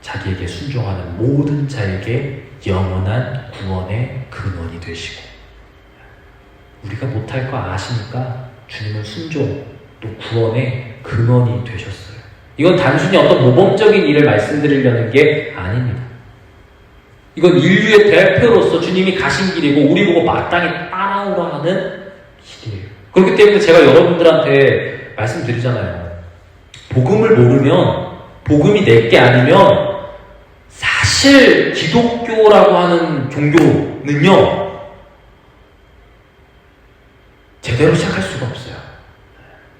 [SPEAKER 1] 자기에게 순종하는 모든 자에게 영원한 구원의 근원이 되시고, 우리가 못할 거 아시니까 주님은 순종 또 구원의 근원이 되셨어요. 이건 단순히 어떤 모범적인 일을 말씀드리려는 게 아닙니다. 이건 인류의 대표로서 주님이 가신 길이고 우리 보고 마땅히 따라오라 하는 길이에요. 그렇기 때문에 제가 여러분들한테 말씀드리잖아요. 복음을 모르면, 복음이 내게 아니면 사실 기독교라고 하는 종교는요, 제대로 시작할 수가 없어요.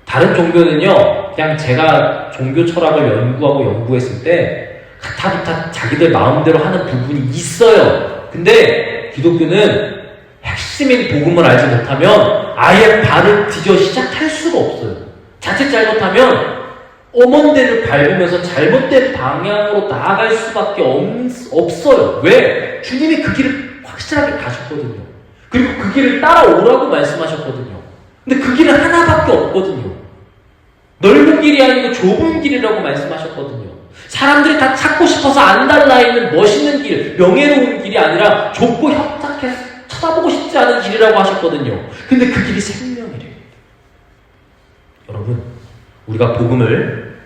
[SPEAKER 1] 다른 종교는요, 그냥 제가 종교 철학을 연구했을 때 가타부타 자기들 마음대로 하는 부분이 있어요. 근데 기독교는 핵심인 복음을 알지 못하면 아예 발을 디뎌 시작할 수가 없어요. 자칫 잘못하면 엄원대를 밟으면서 잘못된 방향으로 나아갈 수밖에 없어요. 왜? 주님이 그 길을 확실하게 가셨거든요. 그리고 그 길을 따라오라고 말씀하셨거든요. 근데 그 길은 하나밖에 없거든요. 넓은 길이 아니고 좁은 길이라고 말씀하셨거든요. 사람들이 다 찾고 싶어서 안달나 있는 멋있는 길, 명예로운 길이 아니라 좁고 협착해서 쳐다보고 싶지 않은 길이라고 하셨거든요. 근데 그 길이 생명이래요. 여러분, 우리가 복음을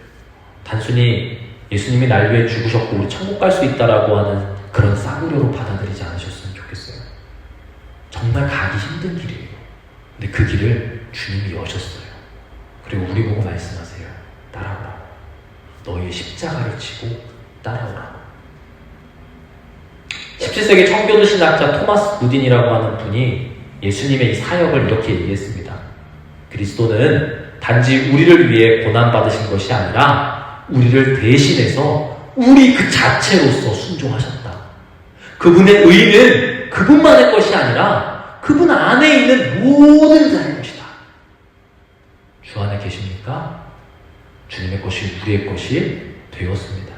[SPEAKER 1] 단순히 예수님이 날 위해 죽으셨고 우리 천국 갈 수 있다라고 하는 그런 싸구려로 받아들이지 않으셨으면 좋겠어요. 정말 가기 힘든 길이에요. 근데 그 길을 주님이 여셨어요. 그리고 우리 보고 말씀하세요. 따라오라고. 너희의 십자가를 지고 따라오라고. 17세기 청교도 신학자 토마스 무딘이라고 하는 분이 예수님의 이 사역을 이렇게 얘기했습니다. 그리스도는 단지 우리를 위해 고난받으신 것이 아니라 우리를 대신해서 우리 그 자체로서 순종하셨다. 그분의 의는 그분만의 것이 아니라 그분 안에 있는 모든 자의 것이다. 주 안에 계십니까? 주님의 것이 우리의 것이 되었습니다.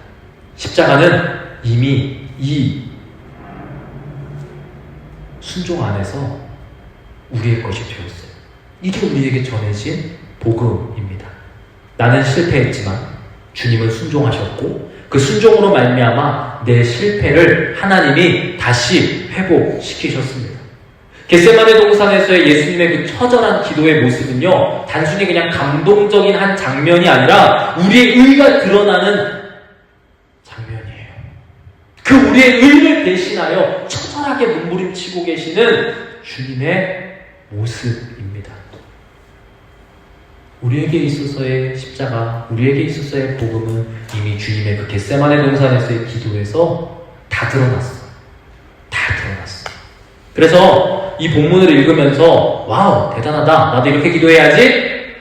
[SPEAKER 1] 십자가는 이미 이 순종 안에서 우리의 것이 되었어요. 이게 우리에게 전해진 복음입니다. 나는 실패했지만 주님은 순종하셨고 그 순종으로 말미암아 내 실패를 하나님이 다시 회복시키셨습니다. 겟세마네 동산에서의 예수님의 그 처절한 기도의 모습은요, 단순히 그냥 감동적인 한 장면이 아니라 우리의 의가 드러나는 장면이에요. 그 우리의 의를 대신하여 처절하게 몸부림치고 계시는 주님의 모습입니다. 우리에게 있어서의 십자가, 우리에게 있어서의 복음은 이미 주님의 그 겟세마네 동산에서의 기도에서 다 드러났어요. 다 드러났어요. 그래서 이 본문을 읽으면서 와우 대단하다 나도 이렇게 기도해야지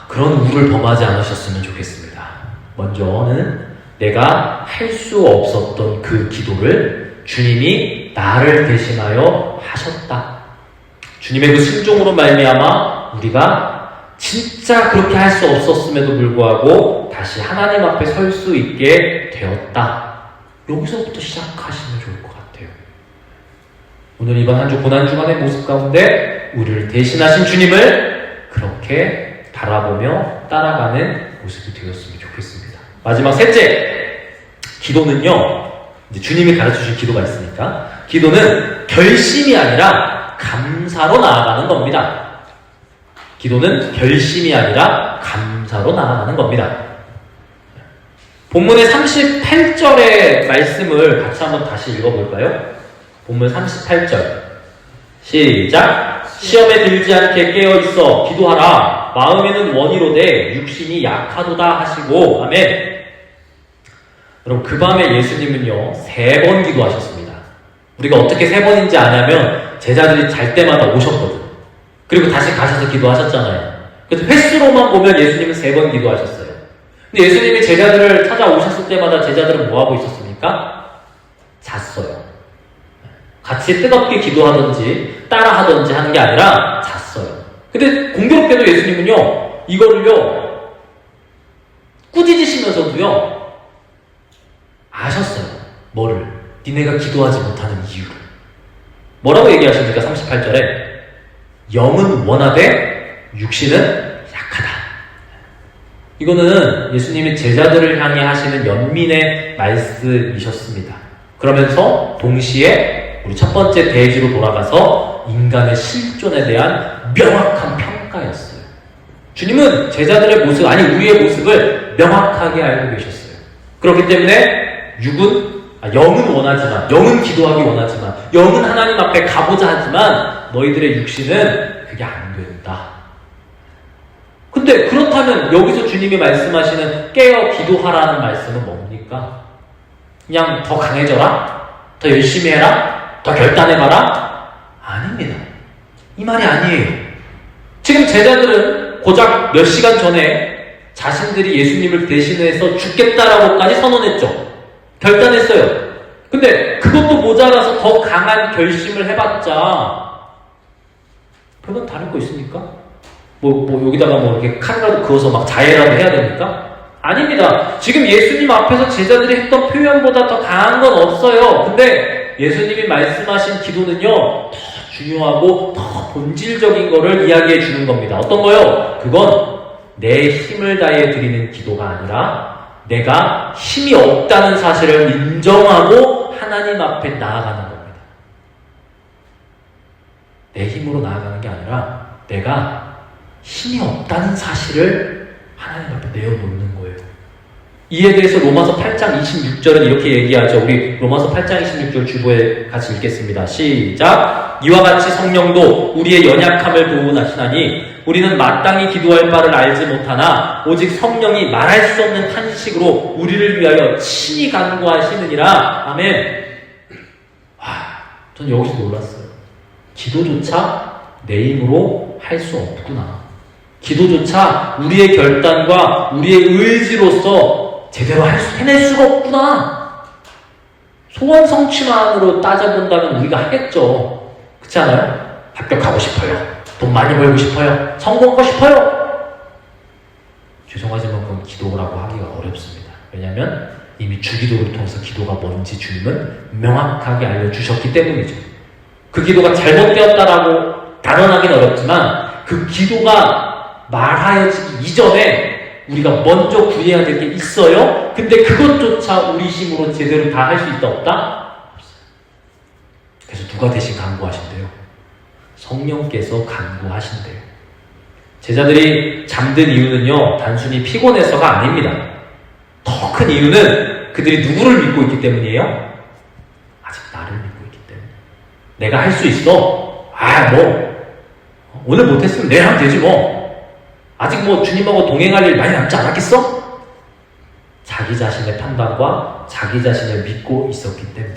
[SPEAKER 1] 그런 우를 범하지 않으셨으면 좋겠습니다. 먼저는 내가 할 수 없었던 그 기도를 주님이 나를 대신하여 하셨다. 주님의 그 순종으로 말미암아 우리가 진짜 그렇게 할 수 없었음에도 불구하고 다시 하나님 앞에 설 수 있게 되었다. 여기서부터 시작하시면 좋을 것 같아요. 오늘 이번 한 주 고난주간의 모습 가운데 우리를 대신하신 주님을 그렇게 바라보며 따라가는 모습이 되었으면 좋겠습니다. 마지막 셋째, 기도는요, 이제 주님이 가르쳐주신 기도가 있으니까 기도는 결심이 아니라 감사로 나아가는 겁니다. 기도는 결심이 아니라 감사로 나아가는 겁니다. 본문의 38절의 말씀을 같이 한번 다시 읽어볼까요? 본문 38절 시작. 시험에 들지 않게 깨어있어 기도하라. 마음에는 원이로되 육신이 약하도다 하시고. 아멘. 여러분 그 밤에 예수님은요 3번 기도하셨습니다. 우리가 어떻게 3번인지 아냐면 제자들이 잘 때마다 오셨거든. 그리고 다시 가셔서 기도하셨잖아요. 그래서 횟수로만 보면 예수님은 3번 기도하셨어요. 근데 예수님이 제자들을 찾아오셨을 때마다 제자들은 뭐하고 있었습니까? 잤어요. 같이 뜨겁게 기도하든지 따라하든지 하는 게 아니라 잤어요. 근데 공교롭게도 예수님은요 이거를요 꾸짖으시면서도요 아셨어요. 뭐를? 니네가 기도하지 못하는 이유를. 뭐라고 얘기하십니까? 38절에 영은 원하되 육신은 약하다. 이거는 예수님이 제자들을 향해 하시는 연민의 말씀이셨습니다. 그러면서 동시에 우리 첫 번째 대지로 돌아가서 인간의 실존에 대한 명확한 평가였어요. 주님은 제자들의 모습, 아니 우리의 모습을 명확하게 알고 계셨어요. 그렇기 때문에 영은 원하지만, 영은 기도하기 원하지만, 영은 하나님 앞에 가보자 하지만 너희들의 육신은 그게 안 된다. 근데 그렇다면 여기서 주님이 말씀하시는 깨어 기도하라는 말씀은 뭡니까? 그냥 더 강해져라? 더 열심히 해라? 더 결단해봐라? 아닙니다. 이 말이 아니에요. 지금 제자들은 고작 몇 시간 전에 자신들이 예수님을 대신해서 죽겠다라고까지 선언했죠. 결단했어요. 근데 그것도 모자라서 더 강한 결심을 해봤자 별건 다를 거 있습니까? 여기다가 이렇게 칼이라도 그어서 막 자해라도 해야 됩니까? 아닙니다. 지금 예수님 앞에서 제자들이 했던 표현보다 더 강한 건 없어요. 근데 예수님이 말씀하신 기도는요 더 중요하고 더 본질적인 거를 이야기해 주는 겁니다. 어떤 거요? 그건 내 힘을 다해 드리는 기도가 아니라 내가 힘이 없다는 사실을 인정하고 하나님 앞에 나아가는 겁니다. 내 힘으로 나아가는 게 아니라 내가 힘이 없다는 사실을 하나님 앞에 내어놓는 거예요. 이에 대해서 로마서 8장 26절은 이렇게 얘기하죠. 우리 로마서 8장 26절 주보에 같이 읽겠습니다. 시작. 이와 같이 성령도 우리의 연약함을 도우나시나니 우리는 마땅히 기도할 바를 알지 못하나 오직 성령이 말할 수 없는 탄식으로 우리를 위하여 친히 간구하시느니라. 아멘. 전 여기서 놀랐어요. 기도조차 내 힘으로 할 수 없구나. 기도조차 우리의 결단과 우리의 의지로서 제대로 해낼 수가 없구나. 소원 성취만으로 따져본다면 우리가 하겠죠. 그렇지 않아요? 합격하고 싶어요. 돈 많이 벌고 싶어요. 성공하고 싶어요. 죄송하지만 그건 기도라고 하기가 어렵습니다. 왜냐하면 이미 주기도를 통해서 기도가 뭔지 주님은 명확하게 알려주셨기 때문이죠. 그 기도가 잘못되었다라고 단언하기는 어렵지만 그 기도가 말하여지기 이전에 우리가 먼저 구해야 될 게 있어요. 근데 그것조차 우리 힘으로 제대로 다 할 수 있다 없다? 없어요. 그래서 누가 대신 간구하신대요? 성령께서 간구하신대요. 제자들이 잠든 이유는요 단순히 피곤해서가 아닙니다. 더 큰 이유는 그들이 누구를 믿고 있기 때문이에요? 아직 나를 믿고 있기 때문에. 내가 할 수 있어. 오늘 못했으면 내일 하면 되지 뭐. 아직 주님하고 동행할 일 많이 남지 않았겠어? 자기 자신의 판단과 자기 자신을 믿고 있었기 때문에.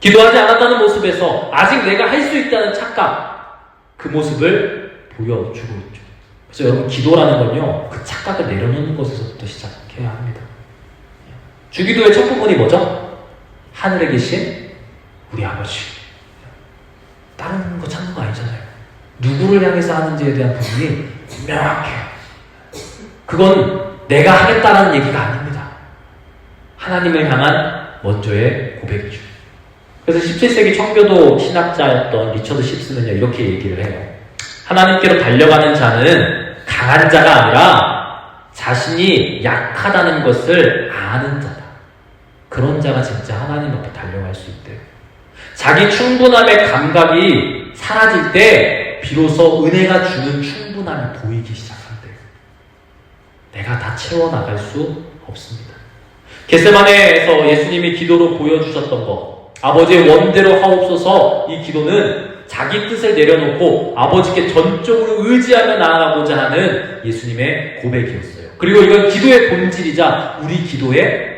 [SPEAKER 1] 기도하지 않았다는 모습에서 아직 내가 할 수 있다는 착각, 그 모습을 보여주고 있죠. 그래서 여러분, 기도라는 건요, 그 착각을 내려놓는 것에서부터 시작해야 합니다. 주기도의 첫 부분이 뭐죠? 하늘에 계신 우리 아버지. 다른 거 찾는 거 아니잖아요. 누구를 향해서 하는지에 대한 부분이 명확해요. 그건 내가 하겠다라는 얘기가 아닙니다. 하나님을 향한 먼저의 고백이죠. 그래서 17세기 청교도 신학자였던 리처드 십스는요, 이렇게 얘기를 해요. 하나님께로 달려가는 자는 강한 자가 아니라 자신이 약하다는 것을 아는 자다. 그런 자가 진짜 하나님 앞에 달려갈 수 있대요. 자기 충분함의 감각이 사라질 때 비로소 은혜가 주는 충분함이 보이기 시작한대요. 내가 다 채워나갈 수 없습니다. 겟세마네에서 예수님이 기도로 보여주셨던 것, 아버지의 원대로 하옵소서, 이 기도는 자기 뜻을 내려놓고 아버지께 전적으로 의지하며 나아가고자 하는 예수님의 고백이었어요. 그리고 이건 기도의 본질이자 우리 기도의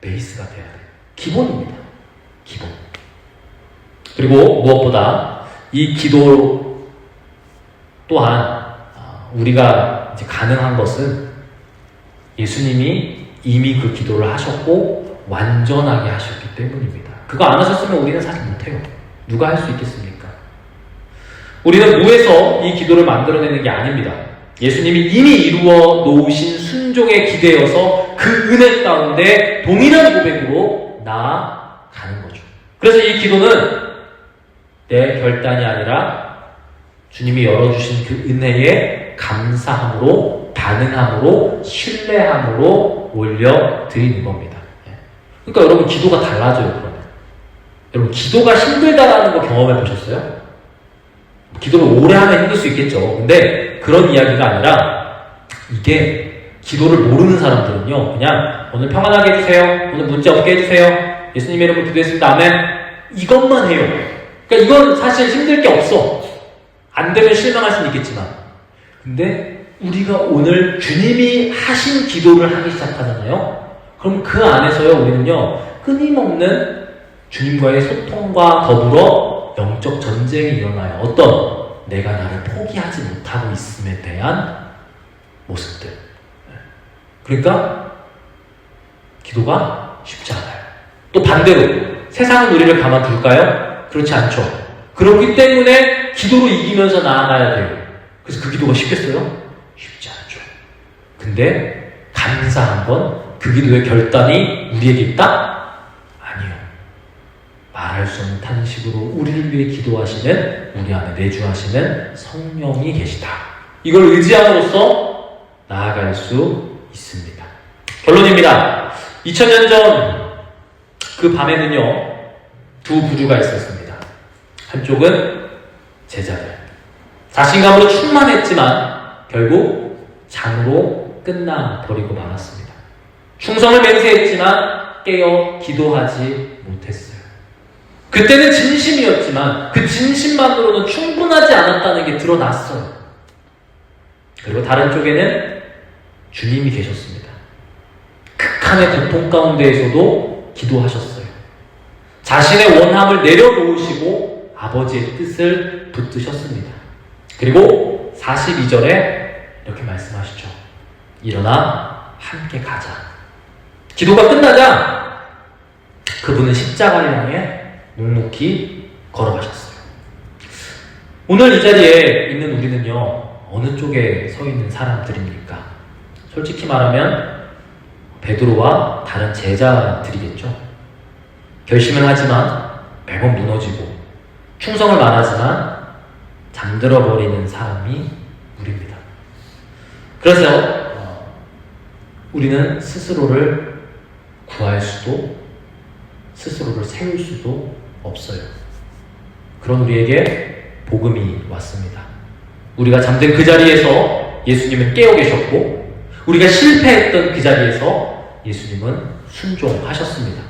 [SPEAKER 1] 베이스가 돼야 돼요. 기본입니다. 기본. 그리고 무엇보다 이 기도 또한 우리가 이제 가능한 것은 예수님이 이미 그 기도를 하셨고 완전하게 하셨기 때문입니다. 그거 안 하셨으면 우리는 사실 못해요. 누가 할 수 있겠습니까? 우리는 무에서 이 기도를 만들어내는 게 아닙니다. 예수님이 이미 이루어 놓으신 순종의 기대여서 그 은혜 가운데 동일한 고백으로 나아가는 거죠. 그래서 이 기도는 내 결단이 아니라 주님이 열어주신 그 은혜에 감사함으로, 반응함으로, 신뢰함으로 올려드리는 겁니다. 그러니까 여러분, 기도가 달라져요. 그러면 여러분, 기도가 힘들다라는 거 경험해 보셨어요? 기도를 오래 하면 힘들 수 있겠죠. 근데 그런 이야기가 아니라, 이게 기도를 모르는 사람들은요, 그냥 오늘 평안하게 해주세요, 오늘 문제 없게 해주세요, 예수님의 이름으로 기도했습니다, 아멘, 이것만 해요. 그러니까 이건 사실 힘들 게 없어. 안 되면 실망할 수는 있겠지만. 근데 우리가 오늘 주님이 하신 기도를 하기 시작하잖아요. 그럼 그 안에서요, 우리는요, 끊임없는 주님과의 소통과 더불어 영적 전쟁이 일어나요. 어떤? 내가 나를 포기하지 못하고 있음에 대한 모습들. 그러니까 기도가 쉽지 않아요. 또 반대로 세상은 우리를 가만둘까요? 그렇지 않죠. 그렇기 때문에 기도로 이기면서 나아가야 돼요. 그래서 그 기도가 쉽겠어요? 쉽지 않죠. 근데 감사한 건 그 기도의 결단이 우리에게 있다? 아니요. 말할 수 없는 탄식으로 우리를 위해 기도하시는, 우리 안에 내주하시는 성령이 계시다. 이걸 의지함으로써 나아갈 수 있습니다. 결론입니다. 2000년 전 그 밤에는요, 두 부류가 있었습니다. 한쪽은 제자들. 자신감으로 충만했지만 결국 잠으로 끝나버리고 말았습니다. 충성을 맹세했지만 깨어 기도하지 못했어요. 그때는 진심이었지만 그 진심만으로는 충분하지 않았다는 게 드러났어요. 그리고 다른 쪽에는 주님이 계셨습니다. 극한의 고통 가운데에서도 기도하셨어요. 자신의 원함을 내려놓으시고 아버지의 뜻을 붙드셨습니다. 그리고 42절에 이렇게 말씀하시죠. 일어나 함께 가자. 기도가 끝나자 그분은 십자가를 향해 묵묵히 걸어가셨어요. 오늘 이 자리에 있는 우리는요, 어느 쪽에 서 있는 사람들입니까? 솔직히 말하면 베드로와 다른 제자들이겠죠. 결심은 하지만 매번 무너지고, 충성을 말하지만 잠들어버리는 사람이 우리입니다. 그래서 우리는 스스로를 구할 수도, 스스로를 세울 수도 없어요. 그런 우리에게 복음이 왔습니다. 우리가 잠든 그 자리에서 예수님은 깨어 계셨고, 우리가 실패했던 그 자리에서 예수님은 순종하셨습니다.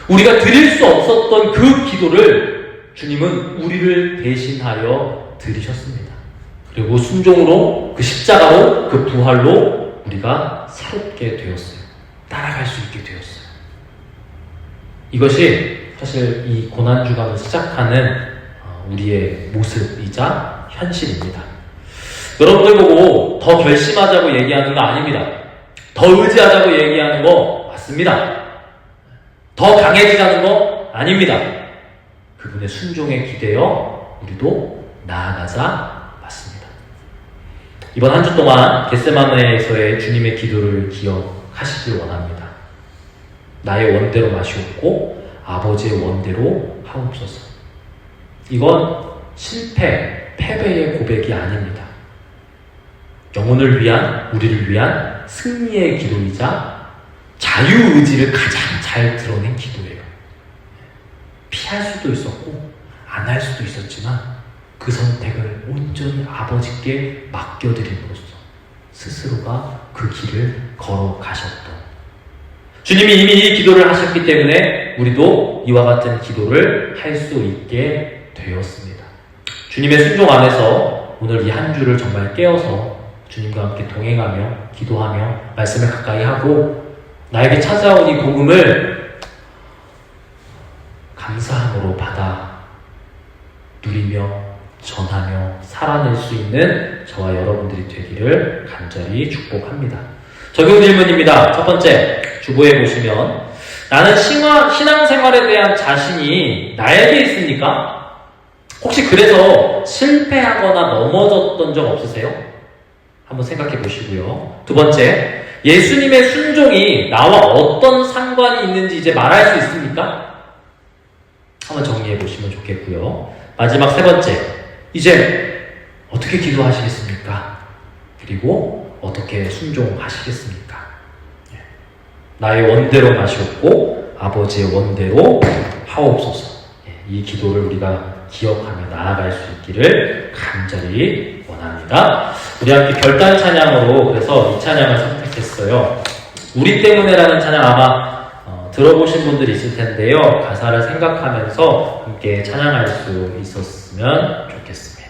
[SPEAKER 1] 우리가 드릴 수 없었던 그 기도를 주님은 우리를 대신하여 드리셨습니다. 그리고 순종으로, 그 십자가로, 그 부활로 우리가 새롭게 되었어요. 따라갈 수 있게 되었어요. 이것이 사실 이 고난주간을 시작하는 우리의 모습이자 현실입니다. 여러분들 보고 더 결심하자고 얘기하는 거 아닙니다. 더 의지하자고 얘기하는 거 맞습니다. 더 강해지자는 거 아닙니다. 그분의 순종에 기대어 우리도 나아가자 맞습니다. 이번 한 주 동안 겟세마네에서의 주님의 기도를 기억하시길 원합니다. 나의 원대로 마시옵고 아버지의 원대로 하옵소서. 이건 실패, 패배의 고백이 아닙니다. 영혼을 위한, 우리를 위한 승리의 기도이자 자유의지를 가장 잘 드러낸 기도예요. 피할 수도 있었고 안 할 수도 있었지만 그 선택을 온전히 아버지께 맡겨드림으로써 스스로가 그 길을 걸어가셨던 주님이 이미 이 기도를 하셨기 때문에 우리도 이와 같은 기도를 할 수 있게 되었습니다. 주님의 순종 안에서 오늘 이 한 주를 정말 깨어서 주님과 함께 동행하며 기도하며 말씀을 가까이 하고 나에게 찾아온 이 복음을 감사함으로 받아 누리며 전하며 살아낼 수 있는 저와 여러분들이 되기를 간절히 축복합니다. 적용 질문입니다. 첫 번째, 주보에 보시면 나는 신앙생활에 대한 자신이 나에게 있습니까? 혹시 그래서 실패하거나 넘어졌던 적 없으세요? 한번 생각해 보시고요. 두 번째, 예수님의 순종이 나와 어떤 상관이 있는지 이제 말할 수 있습니까? 한번 정리해 보시면 좋겠고요. 마지막 세 번째, 이제 어떻게 기도하시겠습니까? 그리고 어떻게 순종하시겠습니까? 나의 원대로 마시옵고 아버지의 원대로 하옵소서. 이 기도를 우리가 기억하며 나아갈 수 있기를 간절히 원합니다. 우리 함께 결단 찬양으로 그래서 이 찬양을 선택했어요. 우리 때문에라는 찬양 아마 들어보신 분들이 있을 텐데요. 가사를 생각하면서 함께 찬양할 수 있었으면 좋겠습니다.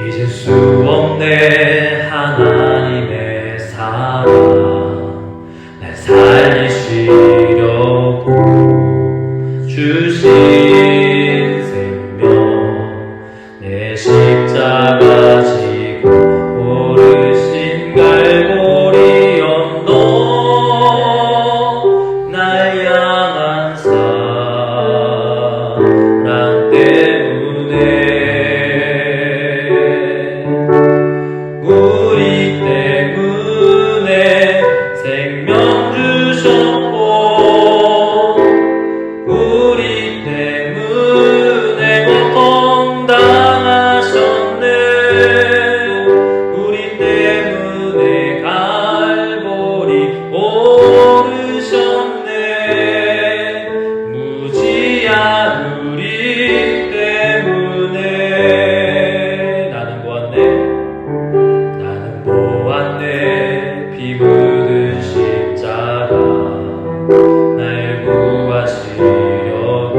[SPEAKER 1] 잊을 수 없네 하나님의 사랑 날 살리시려고 주신 생명 내 십자가 지고 오르신 갈보리 언덕 날 향한 사랑 때문에 우리 때문에 생명 주셨고 우리 때문에 고통 당하셨네 우리 때문에 갈보리 오르셨네 무지한 우리 때문에 나는 보았네 피 묻은 십자가 날 구하시려고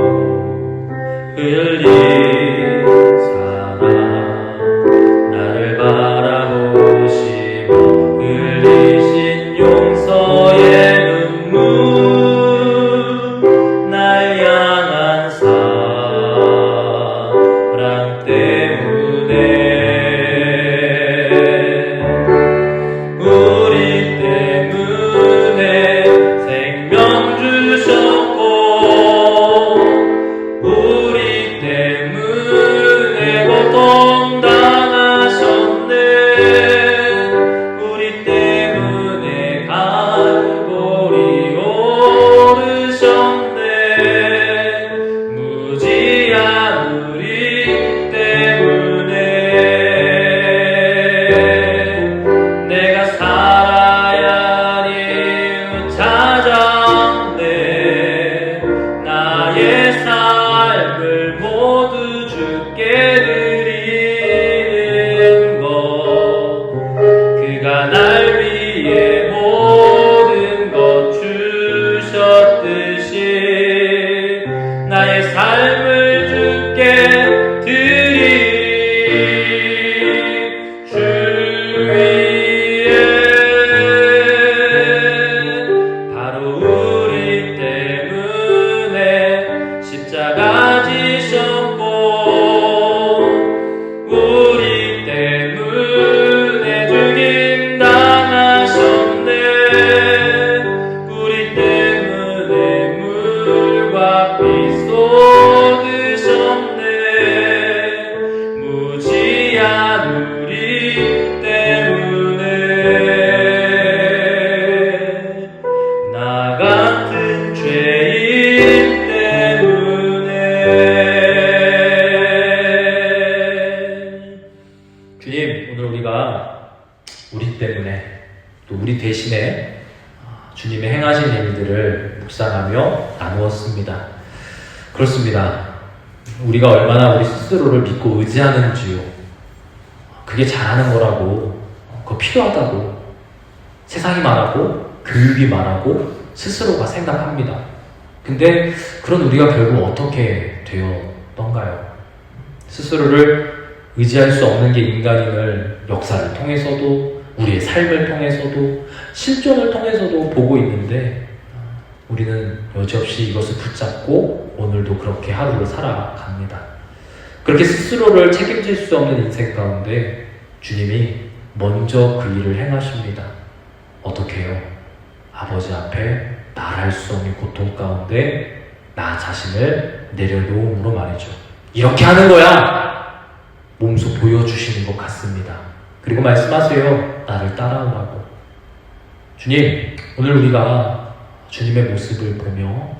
[SPEAKER 1] 흘린 사랑 나를 바라보시고 흘리신 용서의 눈물 날 향한 사랑 때문에 우리 때문에 생명 주셨고 우리 때문에 고통 당하셨네 우리 때문에 갈보리 오르셨네 무지한 우리 때문에 내가 살아야 할 이유 찾았네 나의 삶을 모두 주께 드리는 것 그가 날 위해 모든 것 주셨듯이 나의 삶을 우리 때문에 또 우리 대신에 주님의 행하신 일들을 묵상하며 나누었습니다. 그렇습니다. 우리가 얼마나 우리 스스로를 믿고 의지하는지요. 그게 잘하는 거라고, 그거 필요하다고 세상이 말하고 교육이 말하고 스스로가 생각합니다. 근데 그런 우리가 결국 어떻게 되었던가요? 스스로를 의지할 수 없는 게 인간임을 역사를 통해서도 우리의 삶을 통해서도 실존을 통해서도 보고 있는데 우리는 여지없이 이것을 붙잡고 오늘도 그렇게 하루를 살아갑니다. 그렇게 스스로를 책임질 수 없는 인생 가운데 주님이 먼저 그 일을 행하십니다. 어떻게 해요? 아버지 앞에 말할 수 없는 고통 가운데 나 자신을 내려놓음으로 말이죠. 이렇게 하는 거야! 몸소 보여주시는 것 같습니다. 그리고 말씀하세요. 나를 따라오라고. 주님, 오늘 우리가 주님의 모습을 보며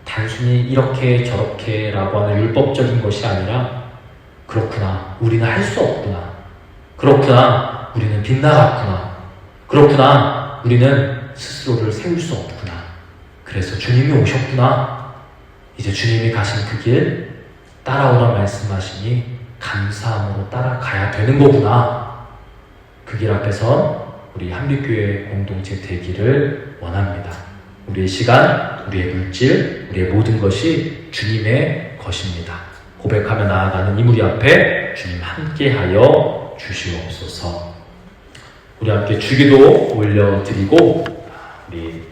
[SPEAKER 1] 단순히 이렇게 저렇게 라고 하는 율법적인 것이 아니라 그렇구나, 우리는 할 수 없구나. 그렇구나, 우리는 빗나갔구나. 그렇구나, 우리는 스스로를 세울 수 없구나. 그래서 주님이 오셨구나. 이제 주님이 가신 그 길 따라오라 말씀하시니 감사함으로 따라가야 되는 거구나. 그 길 앞에선 우리 한빛교회 공동체 되기를 원합니다. 우리의 시간, 우리의 물질, 우리의 모든 것이 주님의 것입니다. 고백하며 나아가는 이 무리 앞에 주님 함께하여 주시옵소서. 우리 함께 주기도 올려드리고 우리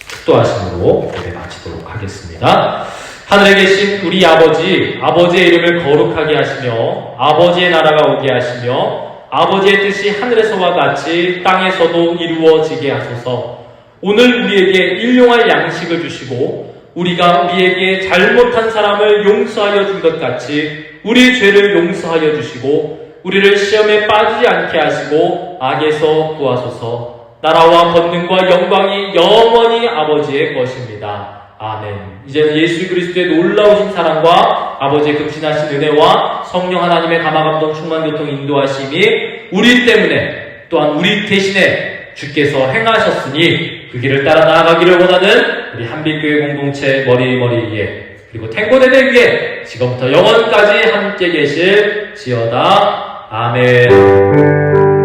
[SPEAKER 1] 축도하심으로 예배 마치도록 하겠습니다. 하늘에 계신 우리 아버지, 아버지의 이름을 거룩하게 하시며 아버지의 나라가 오게 하시며 아버지의 뜻이 하늘에서와 같이 땅에서도 이루어지게 하소서. 오늘 우리에게 일용할 양식을 주시고 우리가 우리에게 잘못한 사람을 용서하여 준 것 같이 우리 죄를 용서하여 주시고 우리를 시험에 빠지지 않게 하시고 악에서 구하소서. 나라와 권능과 영광이 영원히 아버지의 것입니다. 아멘. 이제는 예수 그리스도의 놀라우신 사랑과 아버지의 극진하신 은혜와 성령 하나님의 감화감동 충만교통 인도하심이 우리 때문에 또한 우리 대신에 주께서 행하셨으니 그 길을 따라 나아가기를 원하는 우리 한빛교회 공동체 머리 위에 그리고 탱고대대 위에 지금부터 영원까지 함께 계실지어다. 아멘.